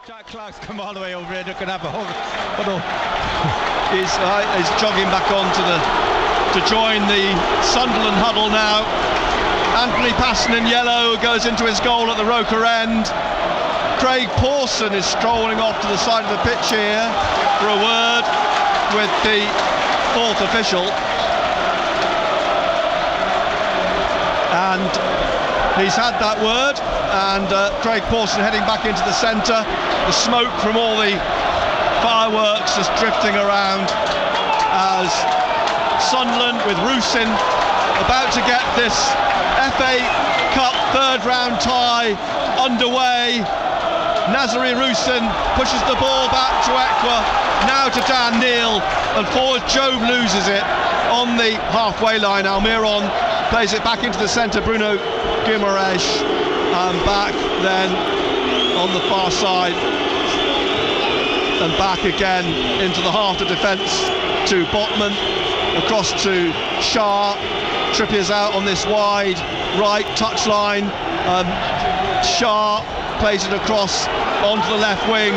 Jack Clark's come all the way over here, looking up a huddle. He's jogging back on to join the Sunderland huddle now. Anthony Passon in yellow goes into his goal at the Roker end. Craig Pawson is strolling off to the side of the pitch here for a word with the fourth official. And he's had that word, and Craig Pawson heading back into the centre. The smoke from all the fireworks is drifting around as Sunderland, with Rusin about to get this FA Cup third round tie underway. Nazari Rusin pushes the ball back to Ekwa, now to Dan Neil, and forward Job loses it on the halfway line. Almiron plays it back into the centre, Bruno Guimaraes, and back then on the far side, and back again into the heart of defence to Botman, across to Shah. Trippier's out on this wide right touchline. Shah plays it across onto the left wing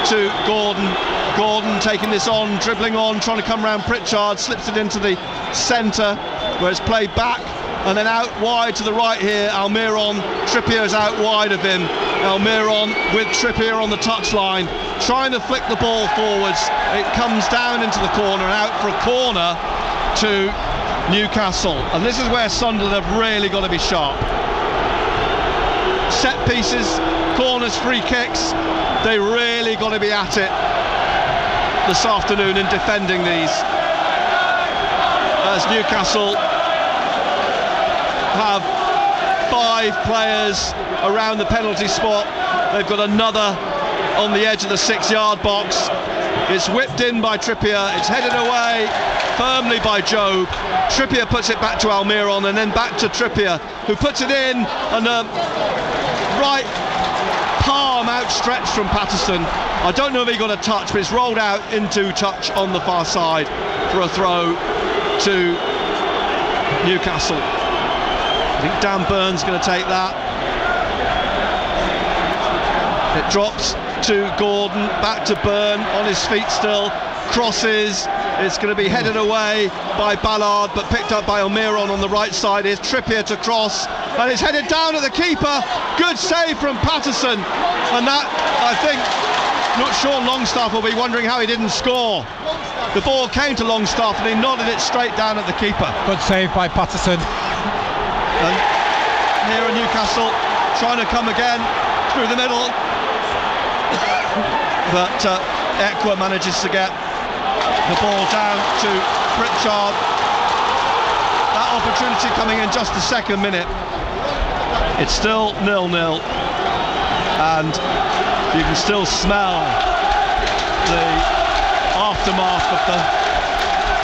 to Gordon. Gordon taking this on, dribbling on, trying to come round Pritchard, slips it into the centre where it's played back, and then out wide to the right here. Almiron, Trippier's out wide of him. Almiron with Trippier on the touchline, trying to flick the ball forwards. It comes down into the corner and out for a corner to Newcastle. And this is where Sunderland have really got to be sharp. Set pieces, corners, free kicks, they really got to be at it this afternoon in defending these, as Newcastle have 5 players around the penalty spot. They've got another on the edge of the 6-yard box. It's whipped in by Trippier, it's headed away firmly by Job. Trippier puts it back to Almiron, and then back to Trippier, who puts it in, and right palm outstretched from Patterson. I don't know if he got a touch, but it's rolled out into touch on the far side for a throw to Newcastle. I think Dan Byrne's going to take that. It drops to Gordon, back to Byrne, on his feet still, crosses. It's going to be headed away by Ballard, but picked up by Almiron on the right side. Here's Trippier to cross, and it's headed down at the keeper. Good save from Patterson, and that, I think, Sean Longstaff will be wondering how he didn't score. The ball came to Longstaff and he nodded it straight down at the keeper. Good save by Patterson. And here in Newcastle, trying to come again through the middle, but Ekwa manages to get the ball down to Pritchard. That opportunity coming in just the second minute. It's still 0-0, and you can still smell the aftermath of the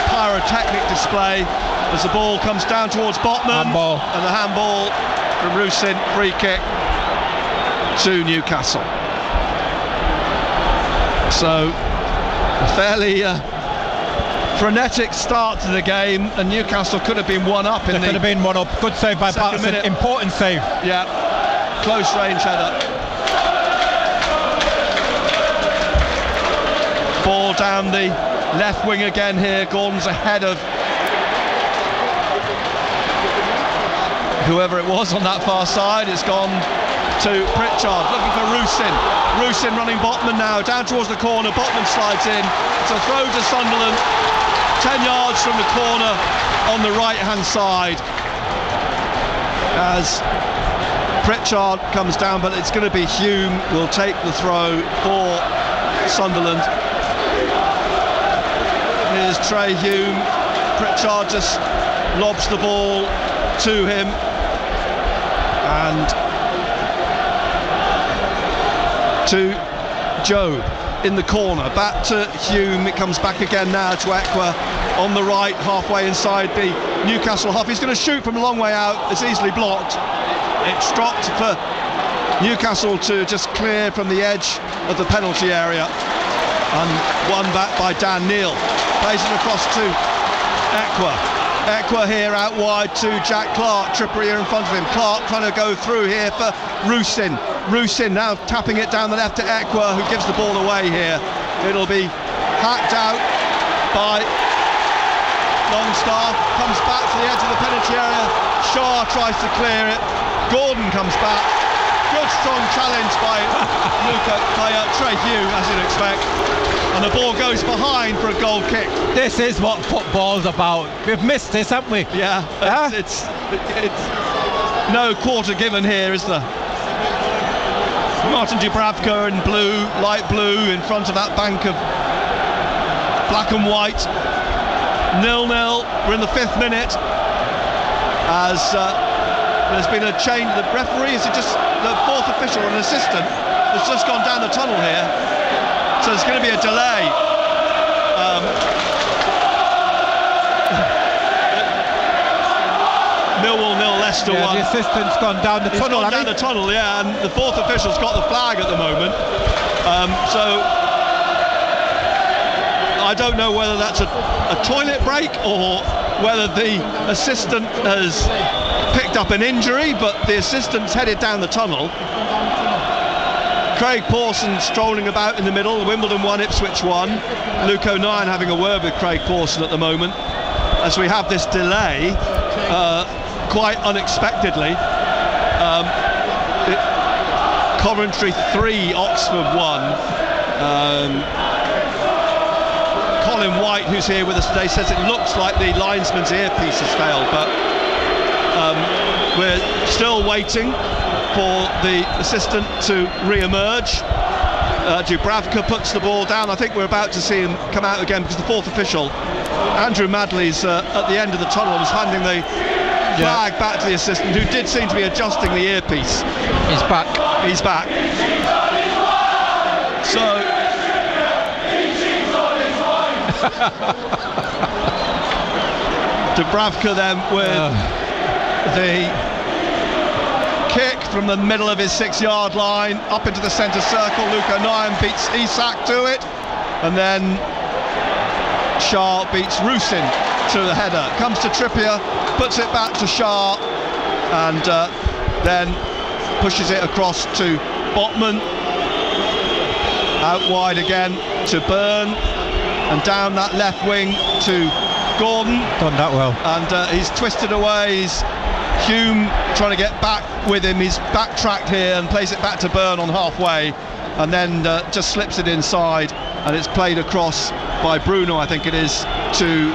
pyrotechnic display as the ball comes down towards Botman, and the handball from Rusin, free kick to Newcastle. So a fairly frenetic start to the game, and Newcastle could have been one up in could have been one up. Good save by Patterson, important save. Yeah, close range header. Ball down the left wing again here. Gordon's ahead of whoever it was on that far side. It's gone to Pritchard, looking for Rusin. Rusin running Botman now, down towards the corner. Botman slides in. It's a throw to Sunderland, 10 yards from the corner on the right hand side, as Pritchard comes down, but it's going to be Hume will take the throw for Sunderland. Here's Trey Hume. Pritchard just lobs the ball to him, and to Job in the corner, back to Hume. It comes back again now to Ekwa on the right, halfway inside the Newcastle half. He's going to shoot from a long way out. It's easily blocked. It's dropped for Newcastle to just clear from the edge of the penalty area, and won back by Dan Neil. Plays it across to Ekwa. Ekwa here out wide to Jack Clark. Trippier in front of him. Clark trying to go through here for Rusin. Rusin now tapping it down the left to Ekwa, who gives the ball away here. It'll be hacked out by Longstaff, comes back to the edge of the penalty area. Shaw tries to clear it. Gordon comes back. Good strong challenge by Trey Hugh, as you'd expect. And the ball goes behind for a goal kick. This is what football's about. We've missed this, haven't we? Yeah, it's no quarter given here, is there? Martin Dubravka in blue, light blue, in front of that bank of black and white. 0-0. We're in the 5th minute. As there's been a change. The referee, is it just the 4th official, an assistant, has just gone down the tunnel here. So there's going to be a delay. Millwall 0, Leicester 1. The assistant's gone down the tunnel. Gone down the tunnel, yeah, and the 4th official's got the flag at the moment. So I don't know whether that's a toilet break or whether the assistant has picked up an injury, but the assistant's headed down the tunnel. Craig Pawson strolling about in the middle. Wimbledon 1, Ipswich 1. Luke O'Nien having a word with Craig Pawson at the moment, as we have this delay quite unexpectedly. Coventry 3, Oxford 1. Colin White, who's here with us today, says it looks like the linesman's earpiece has failed, but we're still waiting for the assistant to re-emerge. Dubravka puts the ball down. I think we're about to see him come out again, because the 4th official, Andrew Madley's at the end of the tunnel, was handing the flag back to the assistant, who did seem to be adjusting the earpiece. He's back. He's back. So Dubravka then with the kick from the middle of his 6-yard line up into the centre circle. Luke O'Nien beats Isak to it, and then Shah beats Rusin to the header. Comes to Trippier, puts it back to Shah, and then pushes it across to Botman. Out wide again to Byrne, and down that left wing to Gordon. Done that well. And he's twisted away. Hume trying to get back with him. He's backtracked here and plays it back to Byrne on halfway, and then just slips it inside, and it's played across by Bruno, I think it is, to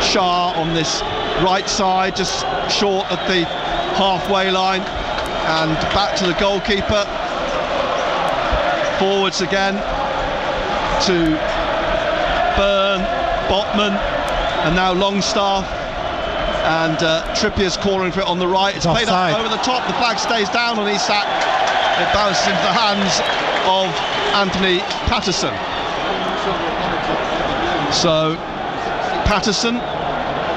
Shah on this right side, just short at the halfway line, and back to the goalkeeper. Forwards again to Byrne, Botman, and now Longstaff, and Trippier's calling for it on the right. It's played up over the top. The flag stays down on Isak. It bounces into the hands of Anthony Patterson. So Patterson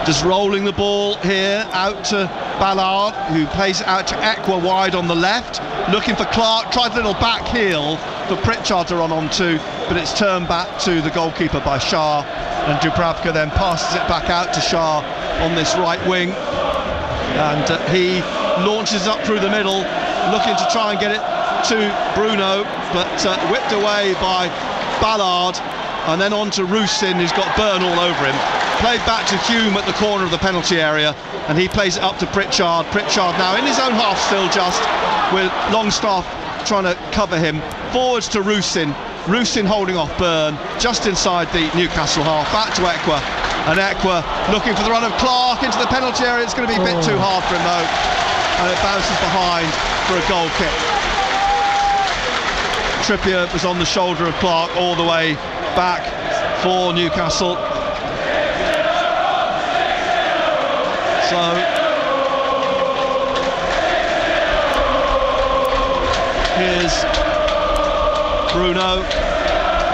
just rolling the ball here out to Ballard, who plays it out to Ekwa wide on the left, looking for Clark. Tried a little back heel for Pritchard to run onto, but it's turned back to the goalkeeper by Shah, and Dubravka then passes it back out to Shah on this right wing, and he launches up through the middle, looking to try and get it to Bruno, but whipped away by Ballard, and then on to Rusin, who's got Byrne all over him. Played back to Hume at the corner of the penalty area, and he plays it up to Pritchard. Pritchard now in his own half still, just with Longstaff trying to cover him. Forwards to Rusin. Rusin holding off Byrne just inside the Newcastle half. Back to Ekwa, and Ekwa looking for the run of Clark into the penalty area. It's going to be a bit too hard for him though, and it bounces behind for a goal kick. Trippier was on the shoulder of Clark all the way back for Newcastle. So here's Bruno,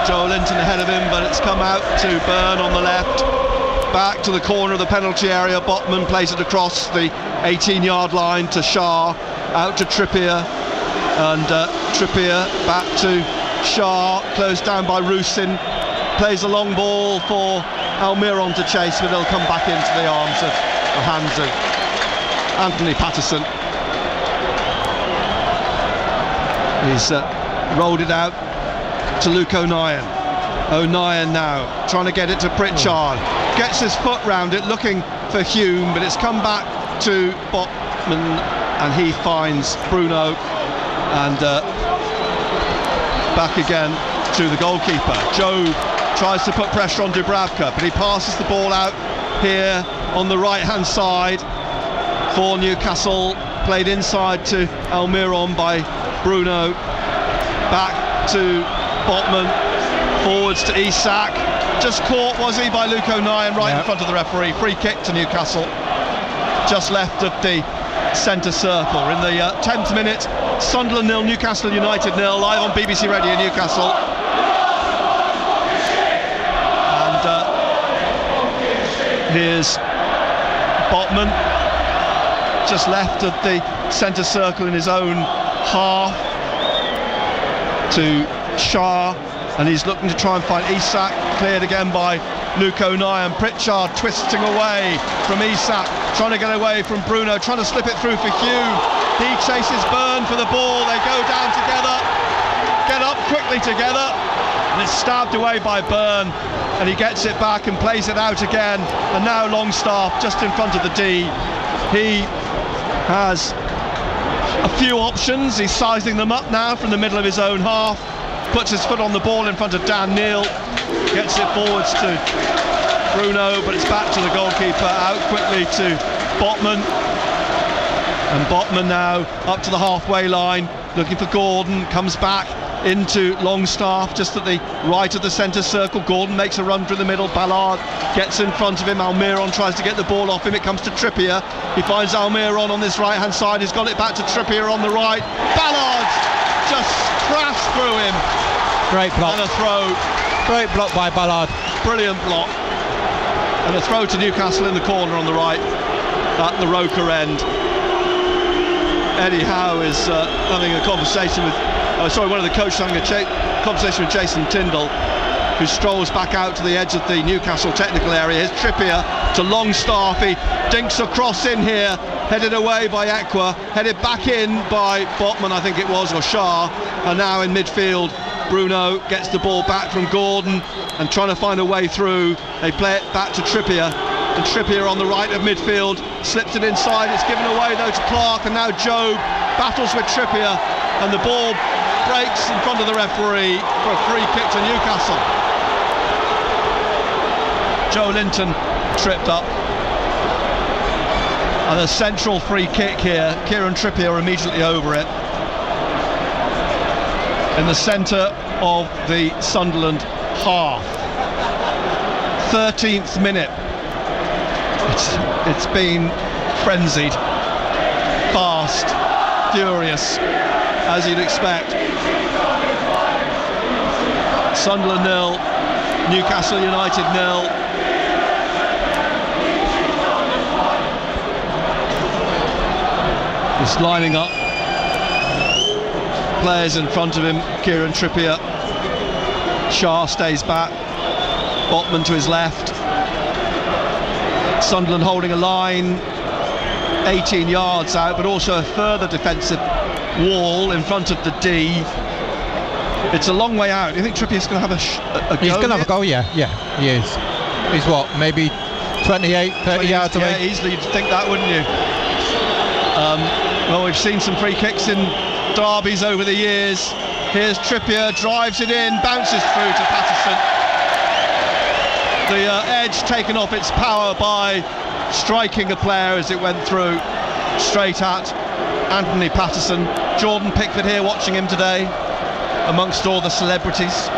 Joe Linton ahead of him, but it's come out to Byrne on the left, back to the corner of the penalty area. Botman plays it across the 18-yard line to Shah, out to Trippier, and Trippier back to Shah, closed down by Rusin, plays a long ball for Almiron to chase, but it'll come back into the arms of the hands of Anthony Patterson. He's rolled it out to Luke O'Nien. O'Nien now trying to get it to Pritchard. Gets his foot round it, looking for Hume, but it's come back to Botman, and he finds Bruno, and back again to the goalkeeper. Jobe tries to put pressure on Dubravka, but he passes the ball out here on the right hand side for Newcastle, played inside to Almiron by Bruno, back to Botman, forwards to Isak, just caught, was he, by Luke O'Nien right in front of the referee. Free kick to Newcastle, just left of the centre circle. In the 10th minute, Sunderland 0, Newcastle United 0, live on BBC Radio Newcastle. And here's Botman, just left of the centre circle in his own half to Shah, and he's looking to try and find Isak, cleared again by Luke O'Nien. Pritchard twisting away from Isak, trying to get away from Bruno, trying to slip it through for Hume. He chases Byrne for the ball, they go down together, get up quickly together, and it's stabbed away by Byrne, and he gets it back and plays it out again, and now Longstaff just in front of the D. He has a few options, he's sizing them up now from the middle of his own half, puts his foot on the ball in front of Dan Neil, gets it forwards to Bruno, but it's back to the goalkeeper, out quickly to Botman, and Botman now up to the halfway line, looking for Gordon, comes back into Longstaff just at the right of the centre circle. Gordon makes a run through the middle, Ballard gets in front of him, Almiron tries to get the ball off him, it comes to Trippier, he finds Almiron on this right hand side, he's got it back to Trippier on the right, Ballard just crashed through him. Great block. And a throw. Great block by Ballard. Brilliant block. And a throw to Newcastle in the corner on the right at the Roker end. Eddie Howe is having a conversation with one of the coaches having a conversation with Jason Tyndall, who strolls back out to the edge of the Newcastle technical area. Here's Trippier to Longstaff, he dinks across in here, headed away by Ekwa, headed back in by Botman, I think it was, or Shah, and now in midfield Bruno gets the ball back from Gordon and trying to find a way through. They play it back to Trippier, and Trippier on the right of midfield slips it inside, it's given away though to Clark, and now Jobe battles with Trippier, and the ball breaks in front of the referee for a free kick to Newcastle. Joe Linton tripped up, and a central free kick here. Kieran Trippier immediately over it in the centre of the Sunderland half. 13th minute. It's been frenzied, fast, furious, as you'd expect. Sunderland 0, Newcastle United 0. Just lining up players in front of him. Kieran Trippier, Shah stays back, Botman to his left. Sunderland holding a line 18 yards out, but also a further defensive wall in front of the D. It's a long way out. Do you think Trippier's going to have a go? He's going to have a go, yeah, he is. He's what, maybe 28, 30 yards away? Yeah, easily you'd think that, wouldn't you? Well, we've seen some free kicks in derbies over the years. Here's Trippier, drives it in, bounces through to Patterson. The edge taken off its power by striking a player as it went through straight at Anthony Patterson. Jordan Pickford here watching him today amongst all the celebrities.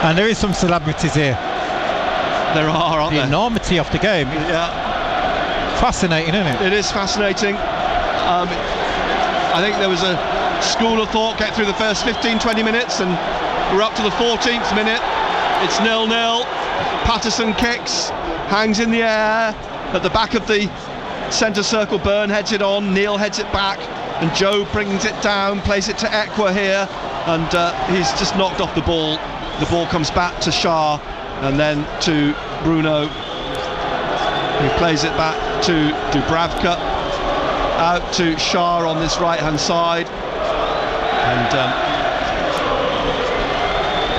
And there is some celebrities here. There are, aren't there? The enormity of the game. Yeah. Fascinating, isn't it? It is fascinating. I think there was a school of thought, get through the first 15-20 minutes, and we're up to the 14th minute. It's 0-0. Patterson kicks, hangs in the air at the back of the centre circle. Byrne heads it on, Neil heads it back, and Joe brings it down, plays it to Ekwa here, and he's just knocked off the ball. The ball comes back to Shah and then to Bruno, who plays it back to Dubravka, out to Shah on this right hand side. And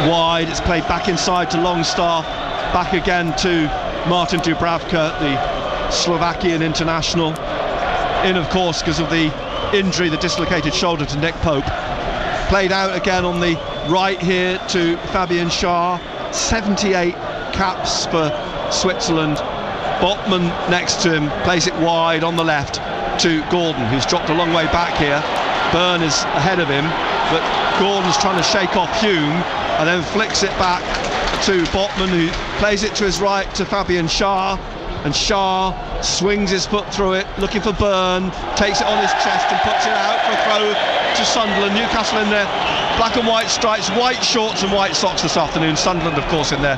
wide, it's played back inside to Longstaff, back again to Martin Dubravka, the Slovakian international, in of course because of the injury, the dislocated shoulder, to Nick Pope. Played out again on the right here to Fabian Schär. 78 caps for Switzerland. Botman next to him plays it wide on the left to Gordon, who's dropped a long way back here. Byrne is ahead of him, but Gordon's trying to shake off Hume and then flicks it back to Botman, who plays it to his right to Fabian Schär, and Schär swings his foot through it, looking for Byrne, takes it on his chest and puts it out for a throw to Sunderland. Newcastle in their black and white stripes, white shorts and white socks this afternoon. Sunderland, of course, in their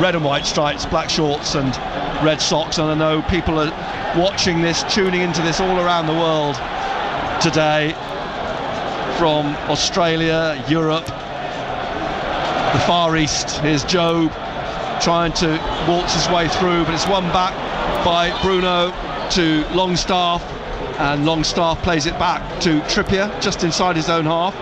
red and white stripes, black shorts and red socks. And I know people are watching this, tuning into this all around the world today, from Australia, Europe, the Far East. Here's Jobe trying to waltz his way through, but it's won back by Bruno to Longstaff, and Longstaff plays it back to Trippier just inside his own half,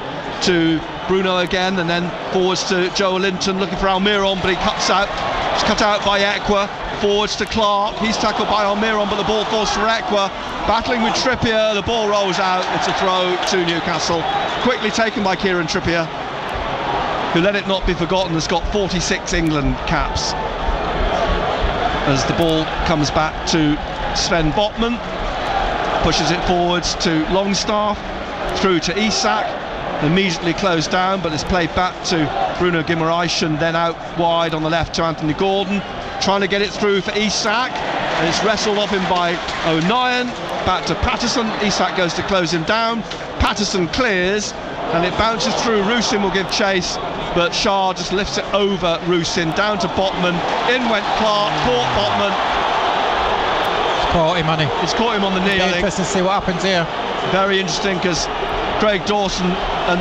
to Bruno again, and then forwards to Joe Linton looking for Almiron, but he cuts out. It's cut out by Ekwa. Forwards to Clark, he's tackled by Almiron, but the ball falls for Ekwa, battling with Trippier, the ball rolls out, it's a throw to Newcastle, quickly taken by Kieran Trippier, who, let it not be forgotten, has got 46 England caps. As the ball comes back to Sven Botman, pushes it forwards to Longstaff, through to Isak, immediately closed down, but it's played back to Bruno Guimaraes, and then out wide on the left to Anthony Gordon, trying to get it through for Isak, and it's wrestled off him by O'Nien, back to Patterson. Isak goes to close him down, Patterson clears, and it bounces through. Rusin will give chase, but Schär just lifts it over Rusin, down to Botman, in went Clark, caught Botman. It's caught him, hasn't he? It's caught him on the knee. It's interesting to see what happens here. Very interesting, because Craig Dawson, and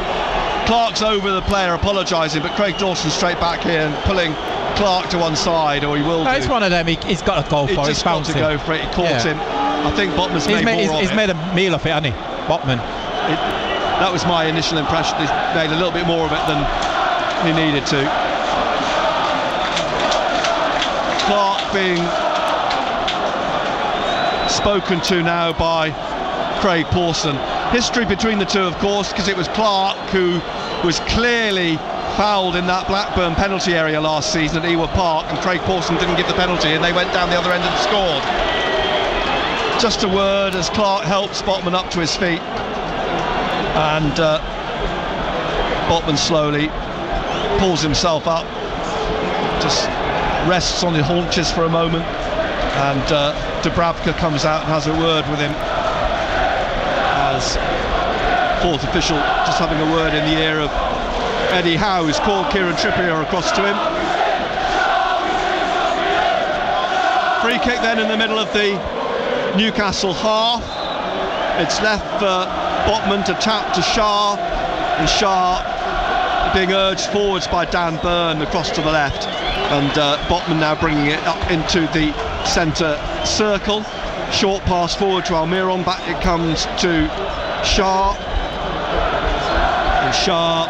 Clark's over the player apologising, but Craig Dawson straight back here and pulling Clark to one side, or he will do. It's one of them he's got to go for. He's got to go for it. He caught him. I think Botman's made a meal of it, hasn't he, Botman? That was my initial impression. He's made a little bit more of it than he needed to. Clark being spoken to now by Craig Pawson. History between the two, of course, because it was Clark who was clearly fouled in that Blackburn penalty area last season at Ewood Park, and Craig Pawson didn't give the penalty, and they went down the other end and scored. Just a word as Clark helps Botman up to his feet, and Botman slowly pulls himself up, just rests on the haunches for a moment, and Dubravka comes out and has a word with him, as fourth official just having a word in the ear of Eddie Howe, who's called Kieran Trippier across to him. Free kick then in the middle of the Newcastle half. It's left for Botman to tap to Schär, and Schär being urged forwards by Dan Byrne across to the left, and Botman now bringing it up into the centre circle. Short pass forward to Almiron, back it comes to Schär, and Schär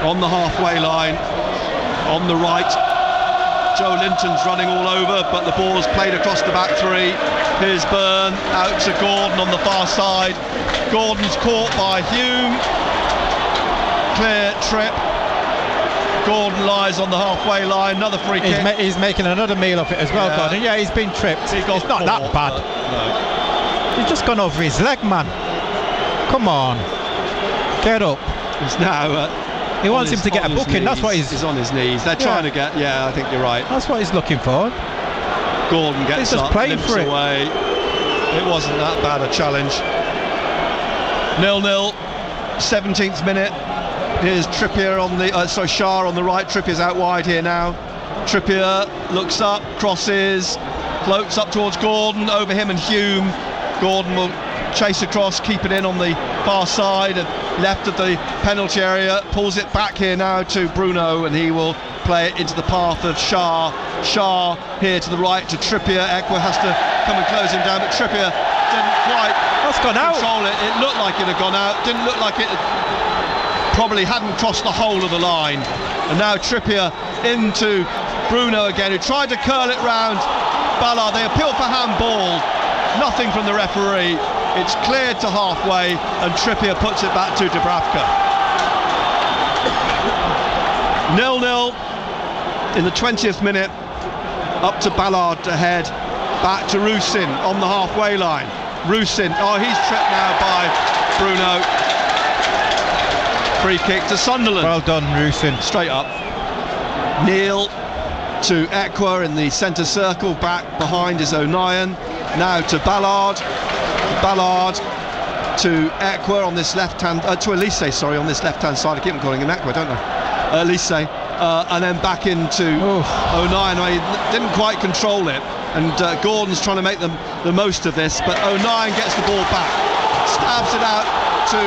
on the halfway line on the right. Joe Linton's running all over, but the ball's played across the back three. Here's Byrne out to Gordon on the far side. Gordon's caught by Hume. Clear trip. Gordon lies on the halfway line. Another free kick. He's making another meal of it as well, Gordon. Yeah, he's been tripped. It's not that bad. No. He's just gone over his leg, man. Come on, get up. He's now. He wants him to get a booking. That's what he's on his knees. They're trying to get. Yeah, I think you're right. That's what he's looking for. Gordon gets up, limps away. It wasn't that bad a challenge. 0-0, 17th minute. Here's Trippier on the Schär on the right. Trippier's out wide here now. Trippier looks up, crosses, floats up towards Gordon, over him and Hume. Gordon will chase across, keep it in on the far side and left of the penalty area, pulls it back here now to Bruno, and he will play it into the path of Schär. Schär here to the right to Trippier. Ekwa has to come and close him down, but Trippier didn't quite control it. It looked like it had gone out, didn't look like it had probably hadn't crossed the whole of the line. And now Trippier into Bruno again, who tried to curl it round Ballard. They appeal for handball, nothing from the referee. It's cleared to halfway and Trippier puts it back to Dubravka. 0-0 in the 20th minute. Up to Ballard ahead, back to Rusin on the halfway line. Rusin, oh, he's tripped now by Bruno. Free kick to Sunderland. Well done, Rusin. Straight up. Neil to Ekwa in the centre circle, back behind is O'Nien. Now to Ballard. Ballard to Ekwa on this left-hand, to Elise, sorry, on this left-hand side. I keep on calling him Ekwa, don't I? Elise. And then back into O'Nien. He didn't quite control it, and Gordon's trying to make the most of this, but O'Nien gets the ball back, stabs it out to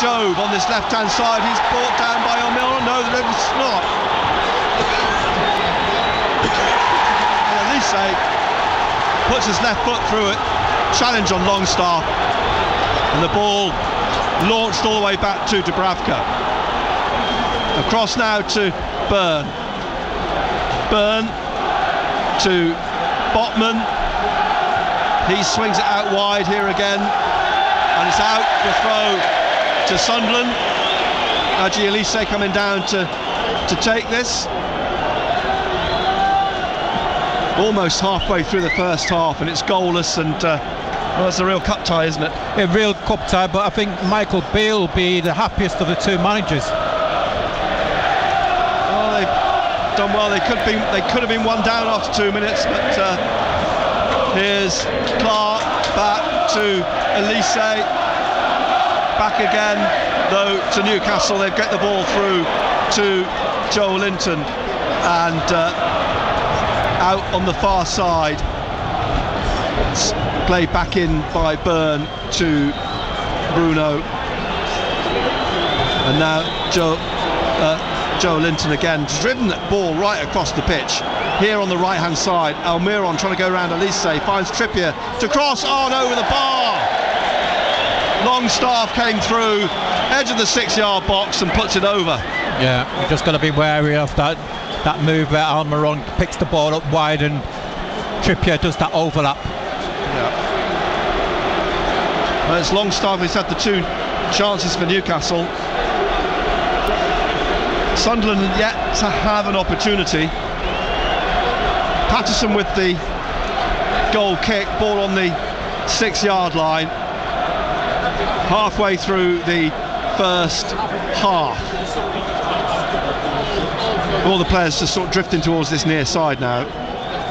Job on this left-hand side. He's brought down by O'Millan. No, it's not. Elise puts his left foot through it, challenge on Longstaff, and the ball launched all the way back to Dubravka. Across now to Byrne. Byrne to Botman. He swings it out wide here again, and it's out for throw to Sunderland. Aji Elise coming down to take this. Almost halfway through the first half, and it's goalless, and well, it's a real cup tie, isn't it? A real cup tie, but I think Michael Beale will be the happiest of the two managers. Done well. They could have been one down after 2 minutes, but here's Clark back to Elise, back again though to Newcastle. They get the ball through to Joel Linton, and out on the far side, it's played back in by Byrne to Bruno, and now Joe Linton again, driven that ball right across the pitch. Here on the right hand side, Almiron trying to go around Elise, finds Trippier to cross on over the bar. Longstaff came through, edge of the 6-yard box and puts it over. Yeah, you've just got to be wary of that move where Almiron picks the ball up wide and Trippier does that overlap. Yeah. Well, it's Longstaff who's had the 2 chances for Newcastle. Sunderland yet to have an opportunity. Patterson with the goal kick, ball on the 6-yard line, halfway through the first half. All the players just sort of drifting towards this near side now.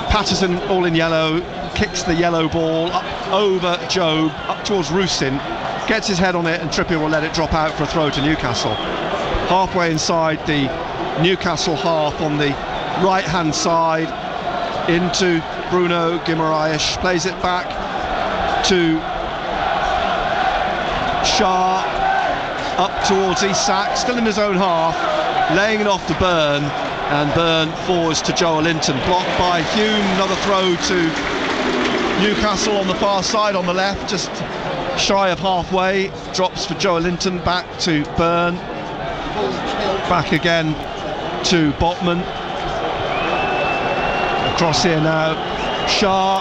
Patterson, all in yellow, kicks the yellow ball up over Job, up towards Rusin, gets his head on it, and Trippier will let it drop out for a throw to Newcastle. Halfway inside the Newcastle half on the right hand side, into Bruno Guimaraes, plays it back to Shah, up towards Isak, still in his own half, laying it off to Byrne, and Byrne forwards to Joel Linton, blocked by Hume. Another throw to Newcastle on the far side on the left, just shy of halfway, drops for Joel Linton, back to Byrne, back again to Botman, across here now, Shah,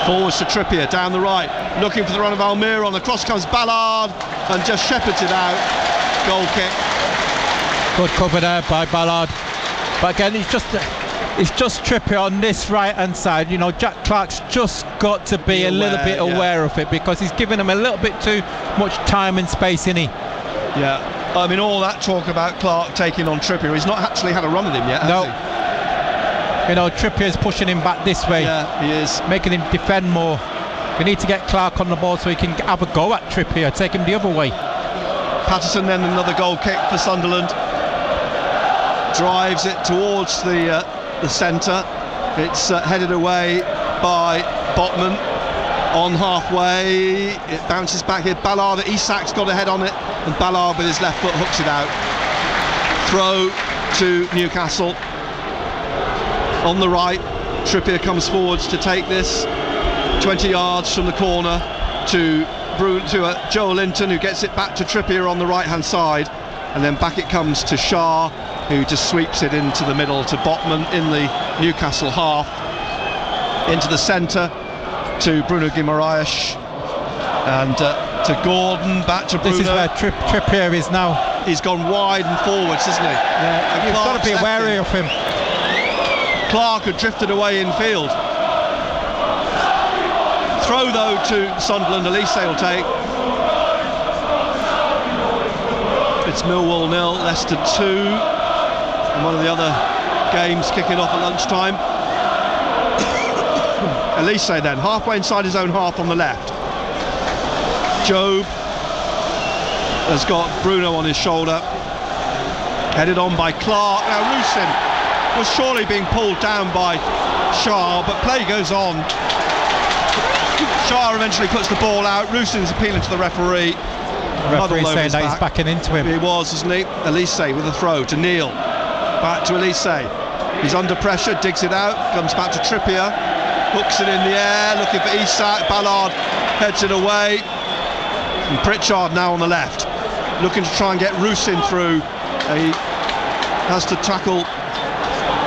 forwards to Trippier, down the right, looking for the run of Almiron, across comes Ballard, and just shepherds it out, goal kick. Good cover there by Ballard, but again it's just Trippier on this right hand side. You know, Jack Clark's just got to be a little bit aware of it, because he's giving him a little bit too much time and space, isn't he? Yeah, I mean, all that talk about Clark taking on Trippier, he's not actually had a run at him yet, has he? You know, Trippier's pushing him back this way. Yeah, he is. Making him defend more. We need to get Clark on the ball so he can have a go at Trippier, take him the other way. Patterson then another goal kick for Sunderland. Drives it towards the centre. It's headed away by Botman on halfway. It bounces back here. Ballard, Isak's got a head on it, and Ballard with his left foot hooks it out. Throw to Newcastle. On the right, Trippier comes forwards to take this 20 yards from the corner to Joe Linton, who gets it back to Trippier on the right hand side, and then back it comes to Shah, who just sweeps it into the middle to Botman in the Newcastle half, into the centre to Bruno Guimaraes, and to Gordon, back to Bruno. This is where Trippier is now. He's gone wide and forwards, hasn't he? Yeah, you've got to be wary of him. Clark had drifted away in field. Throw though to Sunderland, Elise will take. It's Millwall 0, Leicester 2, and one of the other games kicking off at lunchtime. Elise then, halfway inside his own half on the left. Job has got Bruno on his shoulder, headed on by Clark. Now Rusin was surely being pulled down by Shah, but play goes on. Shah eventually puts the ball out. Rusin's appealing to the referee. Referee saying that he's backing into him. He was, wasn't he? Elise with a throw to Neil. Back to Elise. He's under pressure, digs it out, comes back to Trippier, hooks it in the air, looking for Isak. Ballard heads it away. And Pritchard now on the left, looking to try and get Rusin through. He has to tackle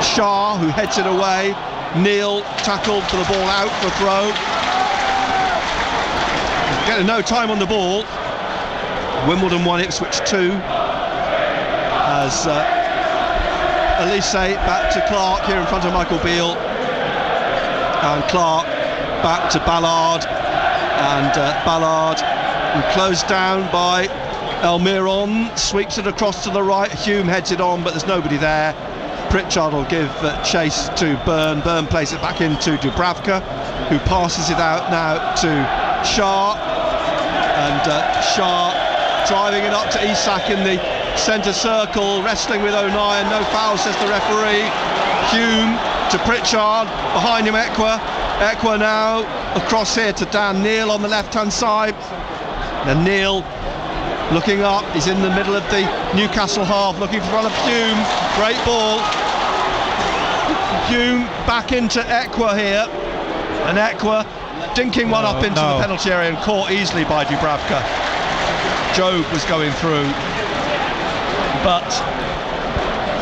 Shah, who heads it away. Neil tackled for the ball out for throw. Getting no time on the ball. Wimbledon 1, Ipswich 2. As Elise back to Clark here in front of Michael Beale, and Clark back to Ballard, and Ballard closed down by Almiron, sweeps it across to the right. Hume heads it on, but there's nobody there. Pritchard will give chase to Byrne. Byrne plays it back into Dubravka, who passes it out now to Shah, and Shah driving it up to Isak in the centre circle, wrestling with O'Nien. No foul, says the referee. Hume to Pritchard, behind him Ekwa now across here to Dan Neil on the left hand side, and Neil looking up, he's in the middle of the Newcastle half, looking for one of Hume. Great ball. Hume back into Ekwa here, and Ekwa dinking one up into the penalty area and caught easily by Dubravka. Job was going through, but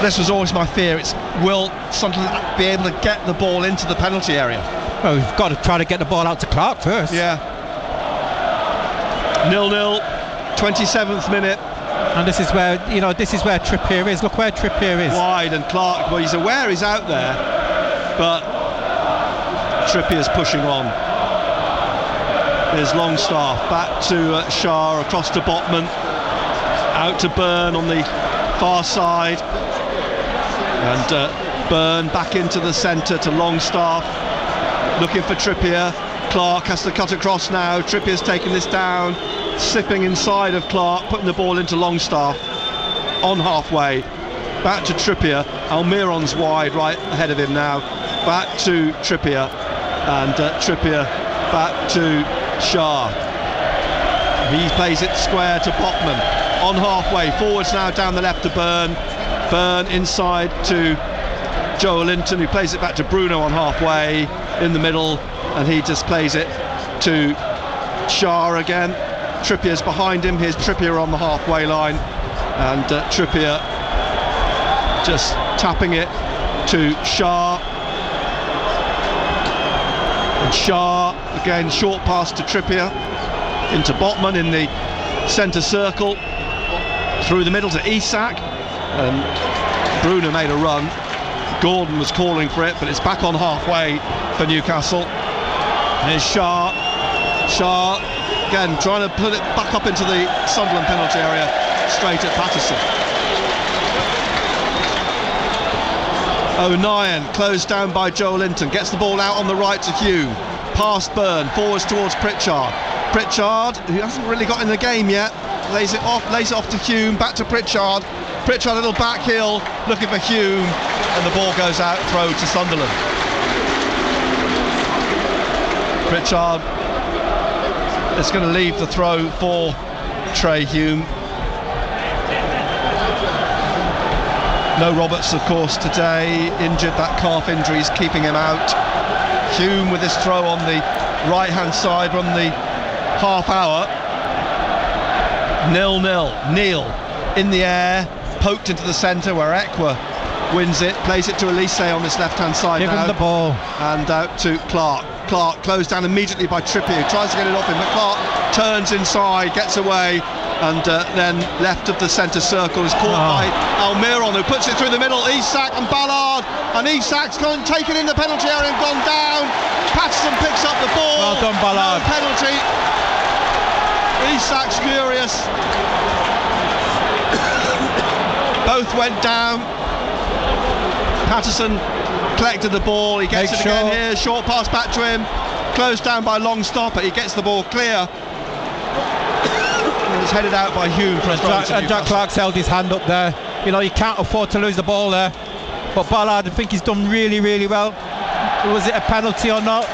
this was always my fear. Will Sunderland be able to get the ball into the penalty area? Well, we've got to try to get the ball out to Clark first. Yeah. 0-0, 27th minute. And this is where Trippier is. Look where Trippier is. Wide, and Clark, well, he's aware he's out there, but Trippier's pushing on. There's Longstaff back to Shah, across to Botman, out to Byrne on the far side, and Byrne back into the centre to Longstaff, looking for Trippier. Clark has to cut across now. Trippier's taking this down, slipping inside of Clark, putting the ball into Longstaff on halfway. Back to Trippier. Almiron's wide right ahead of him now. Back to Trippier, and Trippier back to Shah. He plays it square to Botman on halfway. Forwards now down the left to Byrne. Byrne inside to Joe Linton, who plays it back to Bruno on halfway in the middle, and he just plays it to Shah again. Trippier's behind him. Here's Trippier on the halfway line, and Trippier just tapping it to Shah, and Shah again, short pass to Trippier into Botman in the centre circle, through the middle to Isak, and Bruno made a run. Gordon was calling for it, but it's back on halfway for Newcastle. Here's Shah again trying to put it back up into the Sunderland penalty area, straight at Patterson. O'Nien closed down by Joe Linton, gets the ball out on the right to Hume, past Byrne, forwards towards Pritchard, who hasn't really got in the game yet, lays it off to Hume, back to Pritchard, a little back heel, looking for Hume, and the ball goes out, throw to Sunderland. Pritchard is going to leave the throw for Trey Hume. No Roberts, of course, today, injured. That calf injury is keeping him out. Hume with his throw on the right hand side, run the half hour. 0-0. Neal in the air, poked into the centre where Ekwa wins it, plays it to Elise on this left-hand side. Give now. him the ball. And out to Clark. Clark closed down immediately by Trippier, who tries to get it off him, but Clark turns inside, gets away, and then left of the centre circle is caught by Almiron, who puts it through the middle. Isak and Ballard, and Isak's gone, taken in the penalty area and gone down. Patterson picks up the ball. Well done, Ballard. No penalty. Isak's furious. Both went down. Patterson collected the ball, he gets it again here, short pass back to him, closed down by Longstopper, he gets the ball clear. And it's headed out by Hume for and Jack Clark's held his hand up there. You know, you can't afford to lose the ball there. But Ballard, I think he's done really, really well. Was it a penalty or not?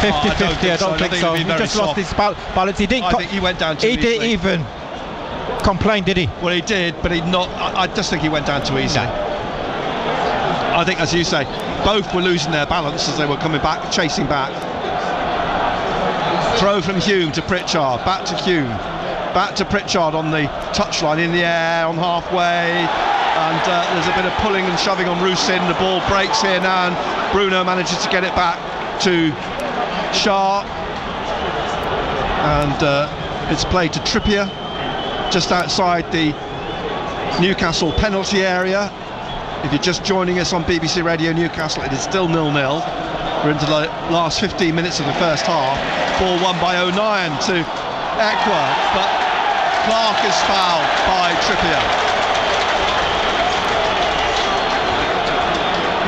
50-50, I don't think so. He just lost his balance. He didn't. I think he went down too easily. He didn't even complain, did he? Well, he did, but he not. I just think he went down too easily. No. I think, as you say, both were losing their balance as they were coming back, chasing back. Throw from Hume to Pritchard, back to Hume, back to Pritchard on the touchline, in the air, on halfway, and there's a bit of pulling and shoving on Rusyn. The ball breaks here now, and Bruno manages to get it back to Shah, and it's played to Trippier, just outside the Newcastle penalty area. If you're just joining us on BBC Radio Newcastle, it is still 0-0. We're into the last 15 minutes of the first half. Ball won by O'Nien to Ekwa, but Clark is fouled by Trippier.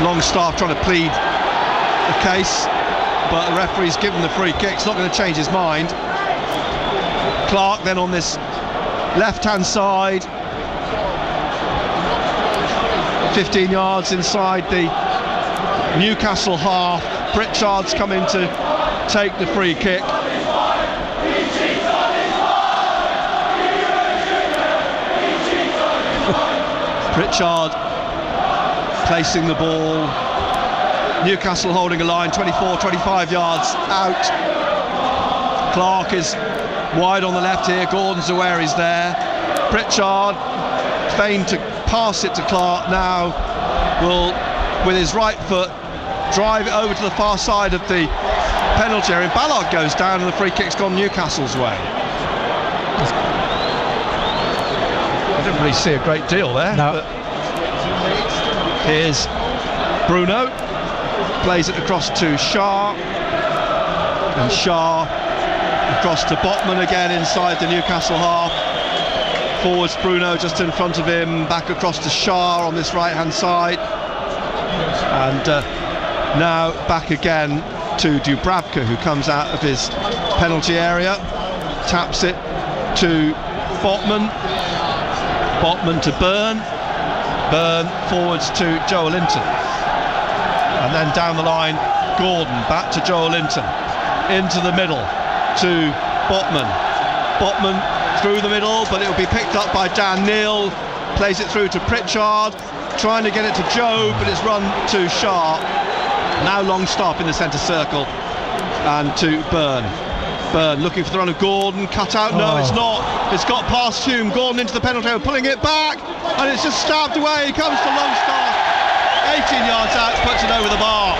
Longstaff trying to plead the case, but the referee's given the free kick. It's not going to change his mind. Clark then on this left-hand side, 15 yards inside the Newcastle half. Pritchard's come in to take the free kick. Pritchard placing the ball. Newcastle holding a line 24-25 yards out. Clark is wide on the left here. Gordon's aware he's there. Pritchard feigned to pass it to Clark, now will, with his right foot, drive it over to the far side of the penalty area. Ballard goes down and the free kick's gone Newcastle's way. I didn't really see a great deal there. No. Here's Bruno, plays it across to Shah, and Shah across to Botman again inside the Newcastle half. Forwards Bruno just in front of him, back across to Shah on this right hand side, and now back again to Dubravka, who comes out of his penalty area, taps it to Botman, Botman to Byrne, Byrne forwards to Joel Linton, and then down the line Gordon, back to Joel Linton, into the middle to Botman, Botman through the middle, but it will be picked up by Dan Neal, plays it through to Pritchard, trying to get it to Joe, but it's run to Shah. Now Longstaff in the centre circle, and to Byrne. Byrne looking for the run of Gordon, cut out, no it's not, it's got past Hume, Gordon into the penalty area, pulling it back, and it's just stabbed away. He comes to Longstaff, 18 yards out, puts it over the bar.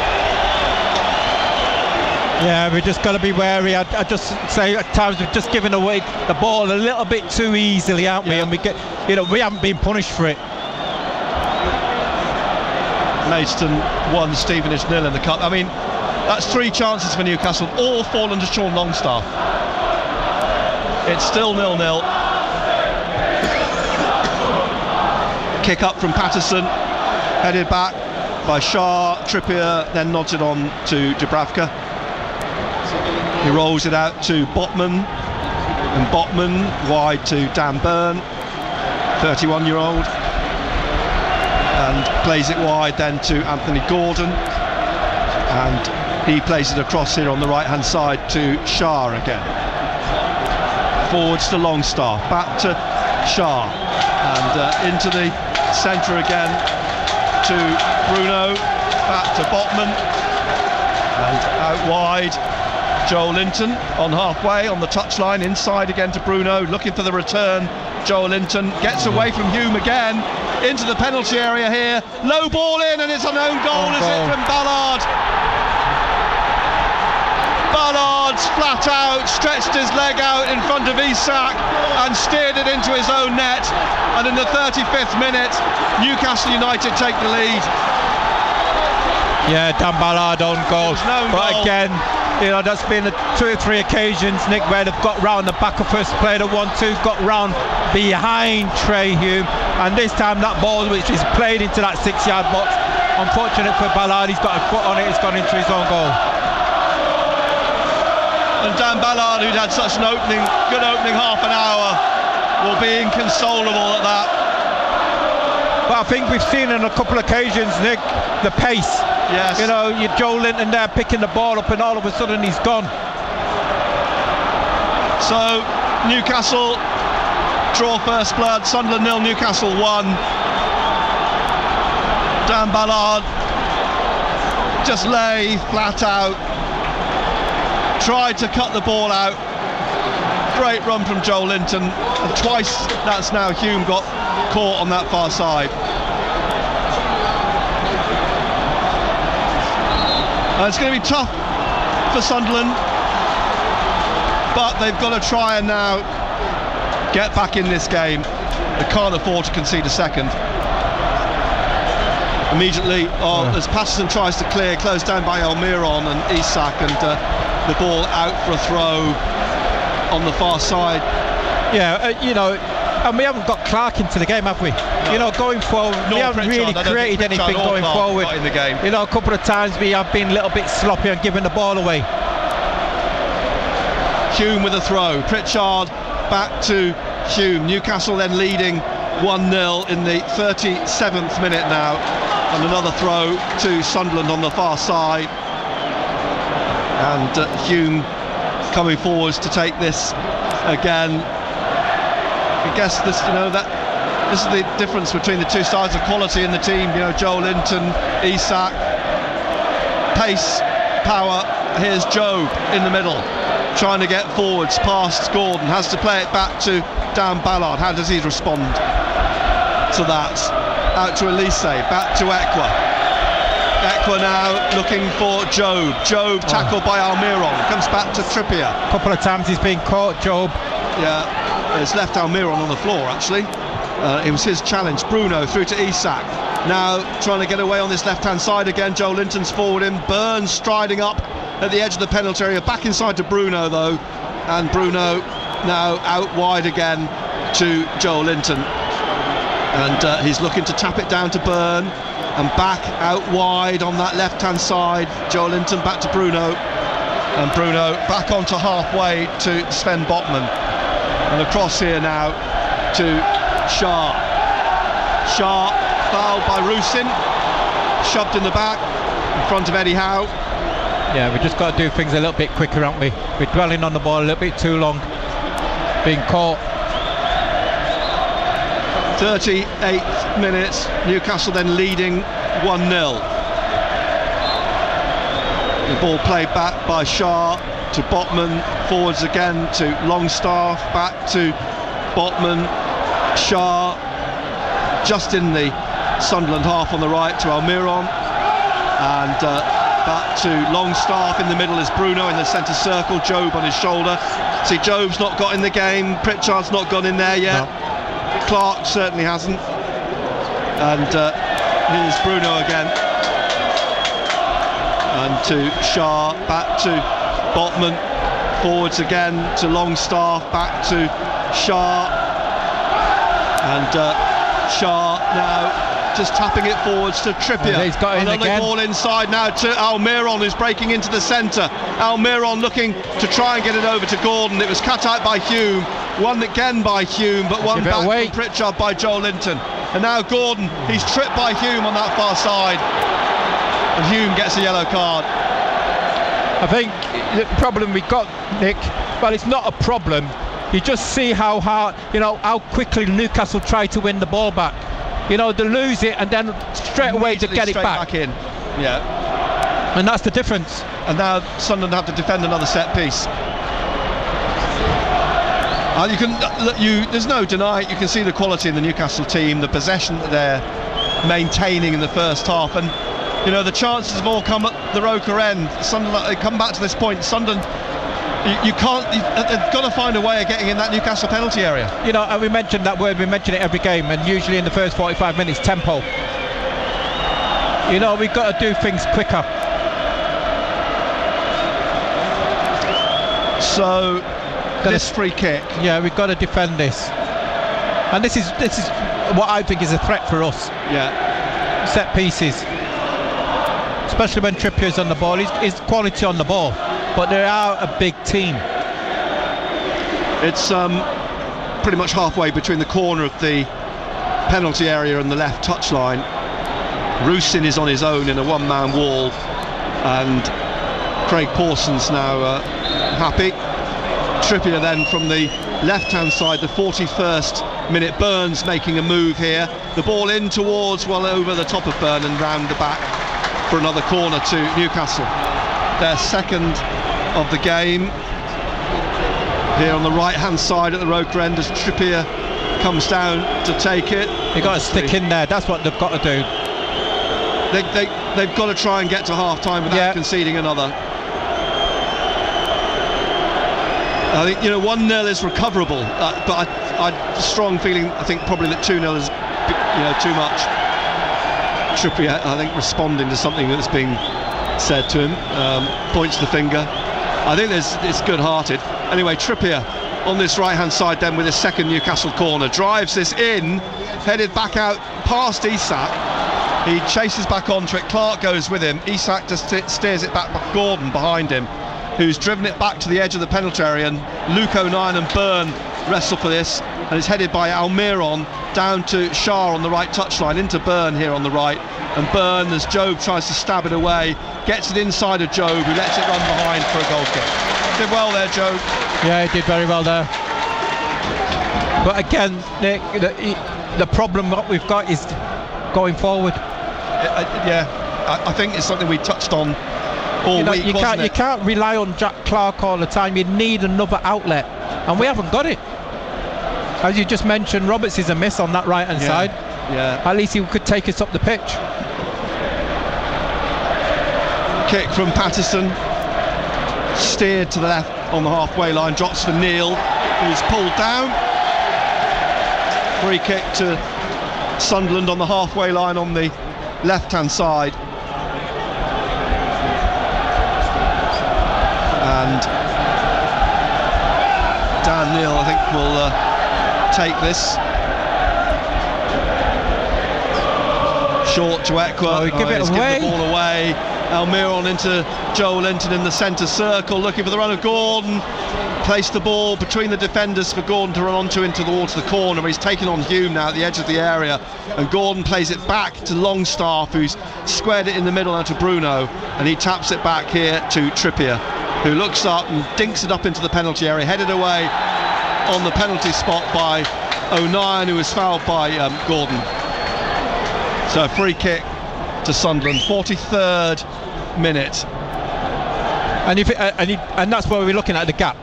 Yeah, we just got to be wary. I just say at times we've just given away the ball a little bit too easily, haven't we? And we get, we haven't been punished for it. Maidstone 1, Stevenage 0 in the cup. I mean, that's 3 chances for Newcastle, all fallen to Sean Longstaff. It's still 0-0. Kick up from Patterson, headed back by Shah. Trippier then nods it on to Dubravka. He rolls it out to Botman, and Botman wide to Dan Byrne, 31-year-old, and plays it wide then to Anthony Gordon, and he plays it across here on the right hand side to Shah again. Forwards to Longstaff, back to Shah, and into the centre again to Bruno, back to Botman, and out wide Joe Linton on halfway, on the touchline, inside again to Bruno, looking for the return. Joe Linton gets away from Hume again, into the penalty area here. Low ball in, and it's an own goal, is it, from Ballard? Ballard's flat out, stretched his leg out in front of Isak and steered it into his own net. And in the 35th minute, Newcastle United take the lead. Yeah, Dan Ballard on goal. But goal. Again, you know, that's been 2 or 3 occasions, Nick, where they've got round the back of first player, the 1-2's got round behind Trey Hume, and this time that ball which is played into that 6-yard box, unfortunate for Ballard, he's got a foot on it, it's gone into his own goal. And Dan Ballard, who'd had such an good opening half an hour, will be inconsolable at that. But I think we've seen on a couple of occasions, Nick, the pace. Yes. You know, you Joe Linton there picking the ball up, and all of a sudden he's gone. So Newcastle draw first blood. Sunderland 0, Newcastle 1. Dan Ballard just lay flat out, tried to cut the ball out. Great run from Joe Linton, and twice that's now Hume got caught on that far side. It's going to be tough for Sunderland, but they've got to try and now get back in this game. They can't afford to concede a second. Immediately, as Patterson tries to clear, closed down by Almiron and Isak, and the ball out for a throw on the far side. Yeah, you know, and we haven't got Clark into the game, have we? No. You know, going forward, we haven't really created anything going forward. In the game. You know, a couple of times we have been a little bit sloppy on giving the ball away. Hume with a throw. Pritchard back to Hume. Newcastle then leading 1-0 in the 37th minute now. And another throw to Sunderland on the far side. And Hume coming forwards to take this again. I guess this, you know, this is the difference between the two sides of quality in the team. You know, Joe Linton, Isak, pace, power. Here's Job in the middle, trying to get forwards past Gordon. Has to play it back to Dan Ballard. How does he respond to that? Out to Elise, back to Ekwa. Ekwa now looking for Job. Job tackled by Almiron. Comes back to Trippier. A couple of times he's been caught, Job. Yeah. It's left Almiron on the floor, actually. It was his challenge. Bruno through to Isak. Now trying to get away on this left-hand side again. Joe Linton's forward in. Burns striding up at the edge of the penalty area. Back inside to Bruno, though. And Bruno now out wide again to Joe Linton. And he's looking to tap it down to Burn. And back out wide on that left-hand side. Joe Linton back to Bruno. And Bruno back onto halfway to Sven Botman. And across here now to Shah. Shah fouled by Rusin, shoved in the back in front of Eddie Howe. Yeah, we just got to do things a little bit quicker, haven't we? We're dwelling on the ball a little bit too long, being caught. 38th minute, Newcastle then leading 1-0. The ball played back by Shah to Botman, forwards again to Longstaff, back to Botman, Shah, just in the Sunderland half on the right to Almiron, and back to Longstaff. In the middle is Bruno in the centre circle, Job on his shoulder. See, Job's not got in the game, Pritchard's not gone in there yet, no. Clark certainly hasn't, and here's Bruno again, and to Shah, back to Botman, forwards again to Longstaff, back to Shah, and Shah now just tapping it forwards to Trippier. And he's got in another again. ball inside now to Almiron, who's breaking into the centre. Almiron looking to try and get it over to Gordon. It was cut out by Hume, one again by Hume, but one back from Pritchard by Joe Linton. And now Gordon, he's tripped by Hume on that far side, and Hume gets a yellow card. I think the problem we got, Nick, well, it's not a problem. You just see how hard, you know, how quickly Newcastle try to win the ball back. You know, they lose it and then straight away to get it back in. Yeah. And that's the difference. and now Sunderland have to defend another set piece. And there's no denying, you can see the quality in the Newcastle team, the possession that they're maintaining in the first half, and you know the chances have all come at the Roker end. Sunderland, they come back to this point. Sunderland, they've got to find a way of getting in that Newcastle penalty area. You know, and we mentioned that word, we mention it every game, and usually in the first 45 minutes, tempo. You know, we've got to do things quicker. So this free kick, yeah, we've got to defend this, and this is what I think is a threat for us. Yeah, set pieces, especially when Trippier's on the ball. He's quality on the ball, but they are a big team. It's pretty much halfway between the corner of the penalty area and the left touchline. Rusyn is on his own in a one-man wall, and Craig Pawson's now happy. Trippier then from the left-hand side, the 41st minute. Burns making a move here. The ball in towards, well over the top of Burn and round the back for another corner to Newcastle. Their second of the game. Here on the right-hand side at the Roker end as Trippier comes down to take it. They've got to stick in there. That's what they've got to do. They've got to try and get to half-time without conceding another. I think 1-0 is recoverable, but I strong feeling. I think probably that 2-0 is too much. Trippier, I think, responding to something that's being said to him, points the finger. I think it's good-hearted. Anyway, Trippier on this right-hand side then with his second Newcastle corner, drives this in, headed back out past Isak. He chases back onto it. Clark goes with him. Isak just steers it back. Gordon behind him, who's driven it back to the edge of the penalty area, and Luke O'Nien and Byrne wrestle for this, and it's headed by Almiron down to Shah on the right touchline, into Byrne here on the right, and Byrne, as Jobe tries to stab it away, gets it inside of Jobe, who lets it run behind for a goal kick. Did well there, Jobe. Yeah, he did very well there. But again, Nick, the problem what we've got is going forward. I think it's something we touched on all week, you can't rely on Jack Clark all the time. You need another outlet, and we haven't got it. As you just mentioned, Roberts is a miss on that right hand side. Yeah. At least he could take us up the pitch. Kick from Patterson, steered to the left on the halfway line, drops for Neil, who's pulled down. Free kick to Sunderland on the halfway line on the left hand side. And Dan Neil, I think, will take this. Short to Ekwa. Give it away. The ball away. Almiron into Joel Linton in the centre circle, looking for the run of Gordon. Placed the ball between the defenders for Gordon to run onto towards the corner. He's taken on Hume now at the edge of the area, and Gordon plays it back to Longstaff, who's squared it in the middle out to Bruno, and he taps it back here to Trippier, who looks up and dinks it up into the penalty area, headed away on the penalty spot by O'Nien, who was fouled by Gordon. So a free kick to Sunderland, 43rd minute. And that's where we're looking at the gap,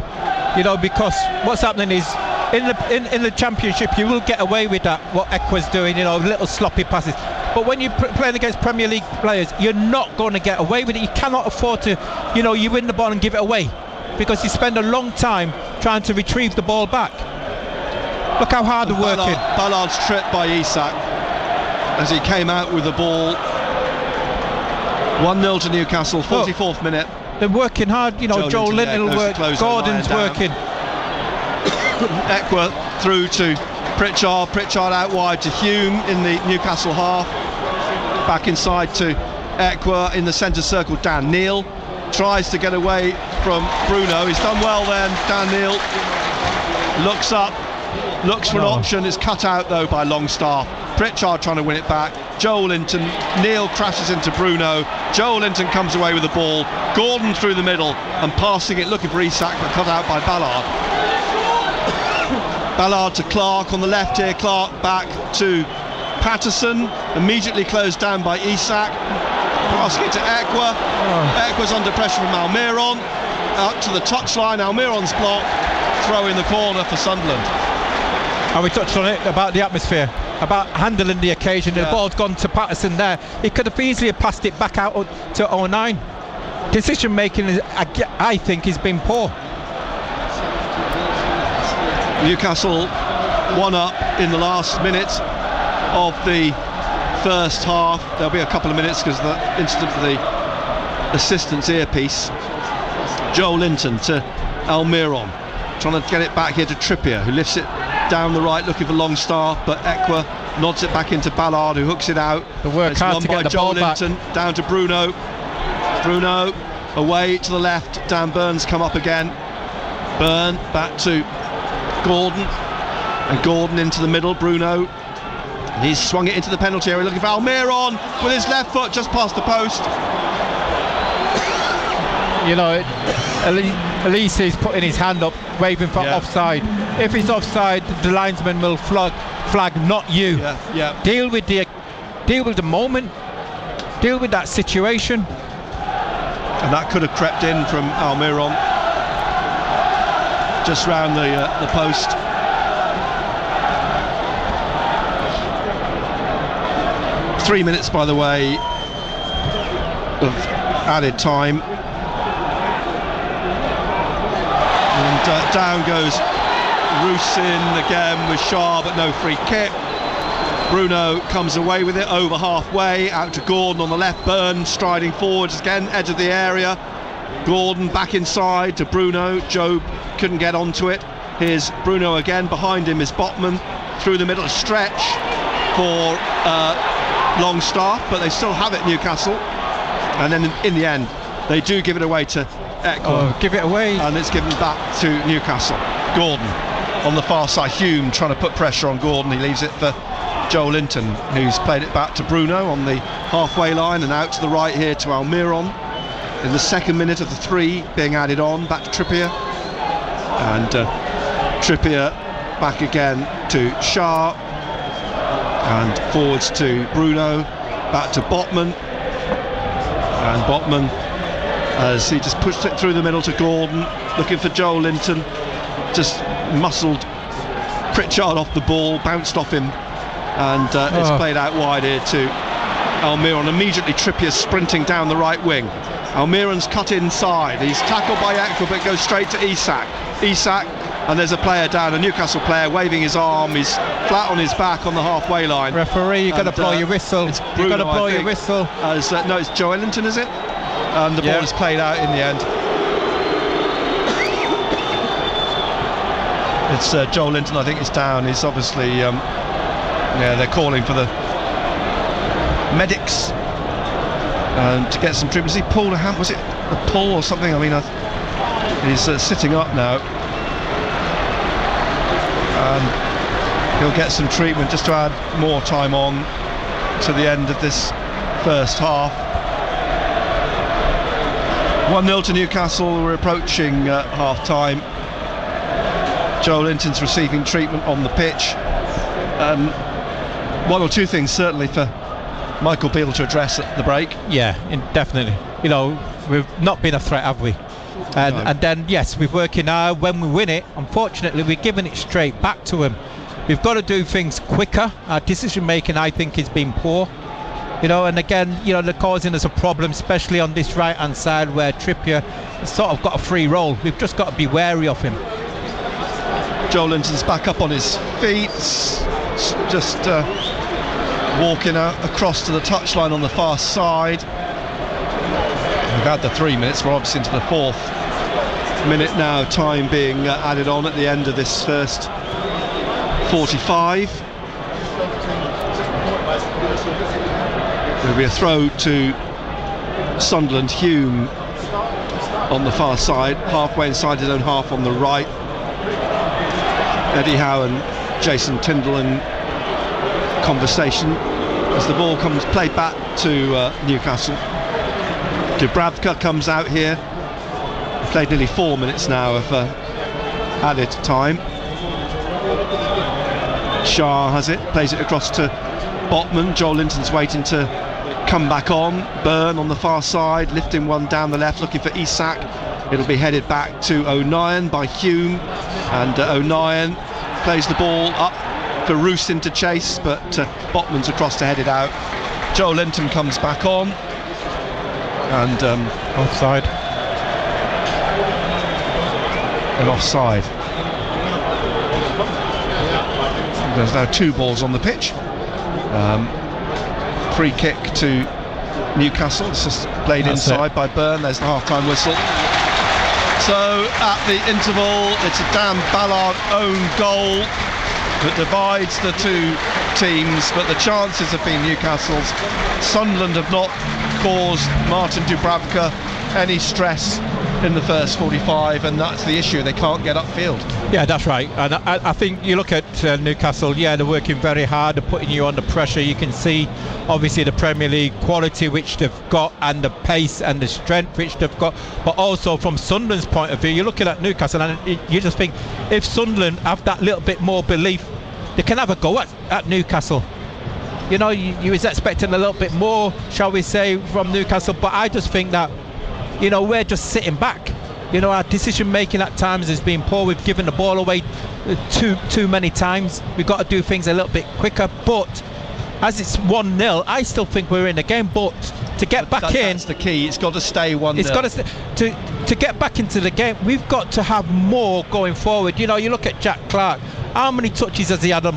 because what's happening is in the Championship you will get away with that, what Ekwa's doing, little sloppy passes. But when you're playing against Premier League players, you're not going to get away with it. You cannot afford to, you win the ball and give it away, because you spend a long time trying to retrieve the ball back. Look how hard they're working. Ballard's tripped by Isak as he came out with the ball. 1-0 to Newcastle, 44th minute. They're working hard, Joel Linton will work, Gordon's working. Ekwa through to Pritchard out wide to Hume in the Newcastle half. Back inside to Ekwa in the centre circle. Dan Neil tries to get away from Bruno. He's done well then, Dan Neil. Looks up, looks for an option, is cut out though by Longstaff. Pritchard trying to win it back. Joel Linton, Neil crashes into Bruno. Joel Linton comes away with the ball. Gordon through the middle and passing it, looking for Isak, but cut out by Ballard. Ballard to Clark on the left here. Clark back to Patterson, immediately closed down by Isak. Passing it to Ekwa. Ekwa's under pressure from Almiron. Out to the touchline. Almiron's block. Throw in the corner for Sunderland. And we touched on it about the atmosphere, about handling the occasion. The ball's gone to Patterson there. He could have easily passed it back out to 09. Decision making, I think, has been poor. Newcastle 1-up in the last minute of the first half. There'll be a couple of minutes because the incident of the assistant's earpiece. Joel Linton to Almiron, trying to get it back here to Trippier, who lifts it down the right looking for Longstaff, but Ekwa nods it back into Ballard, who hooks it out. The work hard to get the ball back. Joel Linton down to Bruno. Bruno away to the left. Dan Byrne's come up again. Byrne back to Gordon, and Gordon into the middle. Bruno, he's swung it into the penalty area looking for Almiron with his left foot just past the post. You know, Elise is putting his hand up, waving for offside. If it's offside, the linesman will flag, not you. Deal with the moment, deal with that situation. And that could have crept in from Almiron, just round the post. Three minutes, by the way, of added time. And down goes Rusin again with Shah, but no free kick. Bruno comes away with it over halfway, out to Gordon on the left. Byrne striding forwards again, edge of the area. Gordon back inside to Bruno. Job couldn't get onto it. Here's Bruno again. Behind him is Botman. Through the middle, a stretch for Longstaff, but they still have it, Newcastle. And then in the end, they do give it away to Ekwa. Give it away. And it's given back to Newcastle. Gordon on the far side. Hume trying to put pressure on Gordon. He leaves it for Joel Linton, who's played it back to Bruno on the halfway line, and out to the right here to Almiron. In the second minute of the 3 being added on, back to Trippier. And Trippier back again to Shah. And forwards to Bruno. Back to Botman. And Botman, as he just pushed it through the middle to Gordon, looking for Joel Linton. Just muscled Pritchard off the ball, bounced off him, and it's played out wide here to Almiron. Immediately Trippier sprinting down the right wing. Almiron's cut inside. He's tackled by Ekwa, but goes straight to Isak. And there's a player down, a Newcastle player, waving his arm. He's flat on his back on the halfway line. Referee, you've got to blow your whistle. You've got to blow your whistle. No, it's Joel Linton, is it? And the ball is played out in the end. It's Joel Linton, I think, is down. He's obviously, they're calling for the medics to get some treatment. Has he pulled a hand? Was it a pull or something? I mean, he's sitting up now. He'll get some treatment just to add more time on to the end of this first half. 1-0 to Newcastle. We're approaching half-time. Joel Linton's receiving treatment on the pitch. One or two things certainly for Michael Beale to address at the break. Yeah, definitely. You know, we've not been a threat, have we? And then, yes, we're working hard. When we win it, unfortunately, we're giving it straight back to him. We've got to do things quicker. Our decision making, I think, has been poor. You know, and again, you know, they're causing us a problem, especially on this right hand side where Trippier has sort of got a free roll. We've just got to be wary of him. Joel Linton's back up on his feet, just walking out across to the touchline on the far side. We've had the 3 minutes, we're obviously into the 4th minute now, time being added on at the end of this first 45. There'll be a throw to Sunderland. Hume on the far side, halfway inside his own half on the right. Eddie Howe and Jason Tyndall in conversation as the ball comes played back to Newcastle. Dubravka comes out here. We've played nearly 4 minutes now of added time. Shah has it, plays it across to Botman. Joel Linton's waiting to come back on. Byrne on the far side, lifting one down the left, looking for Isak. It'll be headed back to O'Nien by Hume, and O'Nien plays the ball up for Rusyn to chase, but Botman's across to head it out. Joe Linton comes back on, and offside. And offside. There's now 2 balls on the pitch. Free kick to Newcastle. It's just played inside by Byrne. There's the half-time whistle. So at the interval, it's a Dan Ballard own goal that divides the 2 teams, but the chances have been Newcastle's. Sunderland have not caused Martin Dubravka any stress in the first 45, and that's the issue. They can't get upfield. Yeah, that's right. And I think you look at Newcastle, yeah, they're working very hard, they're putting you under pressure. You can see obviously the Premier League quality which they've got, and the pace and the strength which they've got, but also from Sunderland's point of view, you're looking at Newcastle and you just think if Sunderland have that little bit more belief, they can have a go at Newcastle. You know, you was expecting a little bit more, shall we say, from Newcastle, but I just think that, you know, we're just sitting back. You know, our decision making at times has been poor. We've given the ball away too many times. We've got to do things a little bit quicker, but as it's 1-0, I still think we're in the game. But to get back in, that's the key. It's got to stay 1-0. It's got to get back into the game. We've got to have more going forward. You know, you look at Jack Clarke. How many touches has he had on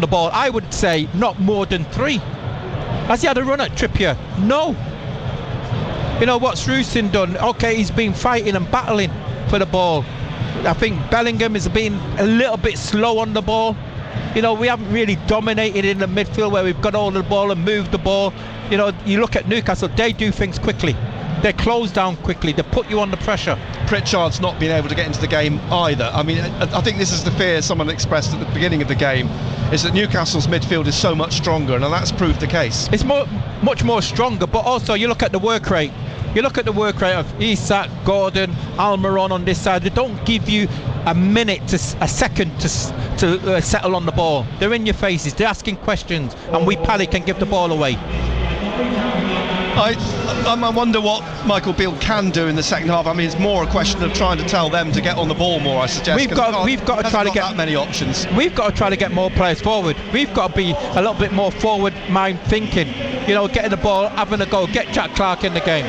the ball? I would say not more than 3. Has he had a run at Trippier? No. You know, what's Rusyn done? Okay, he's been fighting and battling for the ball. I think Bellingham has been a little bit slow on the ball. You know, we haven't really dominated in the midfield where we've got all the ball and moved the ball. You know, you look at Newcastle, they do things quickly. They close down quickly. They put you under pressure. Pritchard's not been able to get into the game either. I mean, I think this is the fear someone expressed at the beginning of the game, is that Newcastle's midfield is so much stronger, and that's proved the case. It's much more stronger, but also you look at the work rate. You look at the work rate of Isak, Gordon, Almiron on this side. They don't give you a second to settle on the ball. They're in your faces. They're asking questions, and we panic and give the ball away. I wonder what Michael Beale can do in the second half. I mean, it's more a question of trying to tell them to get on the ball more, I suggest. We've got to try to get that many options. We've got to try to get more players forward. We've got to be a little bit more forward mind thinking. You know, getting the ball, having a go, get Jack Clarke in the game.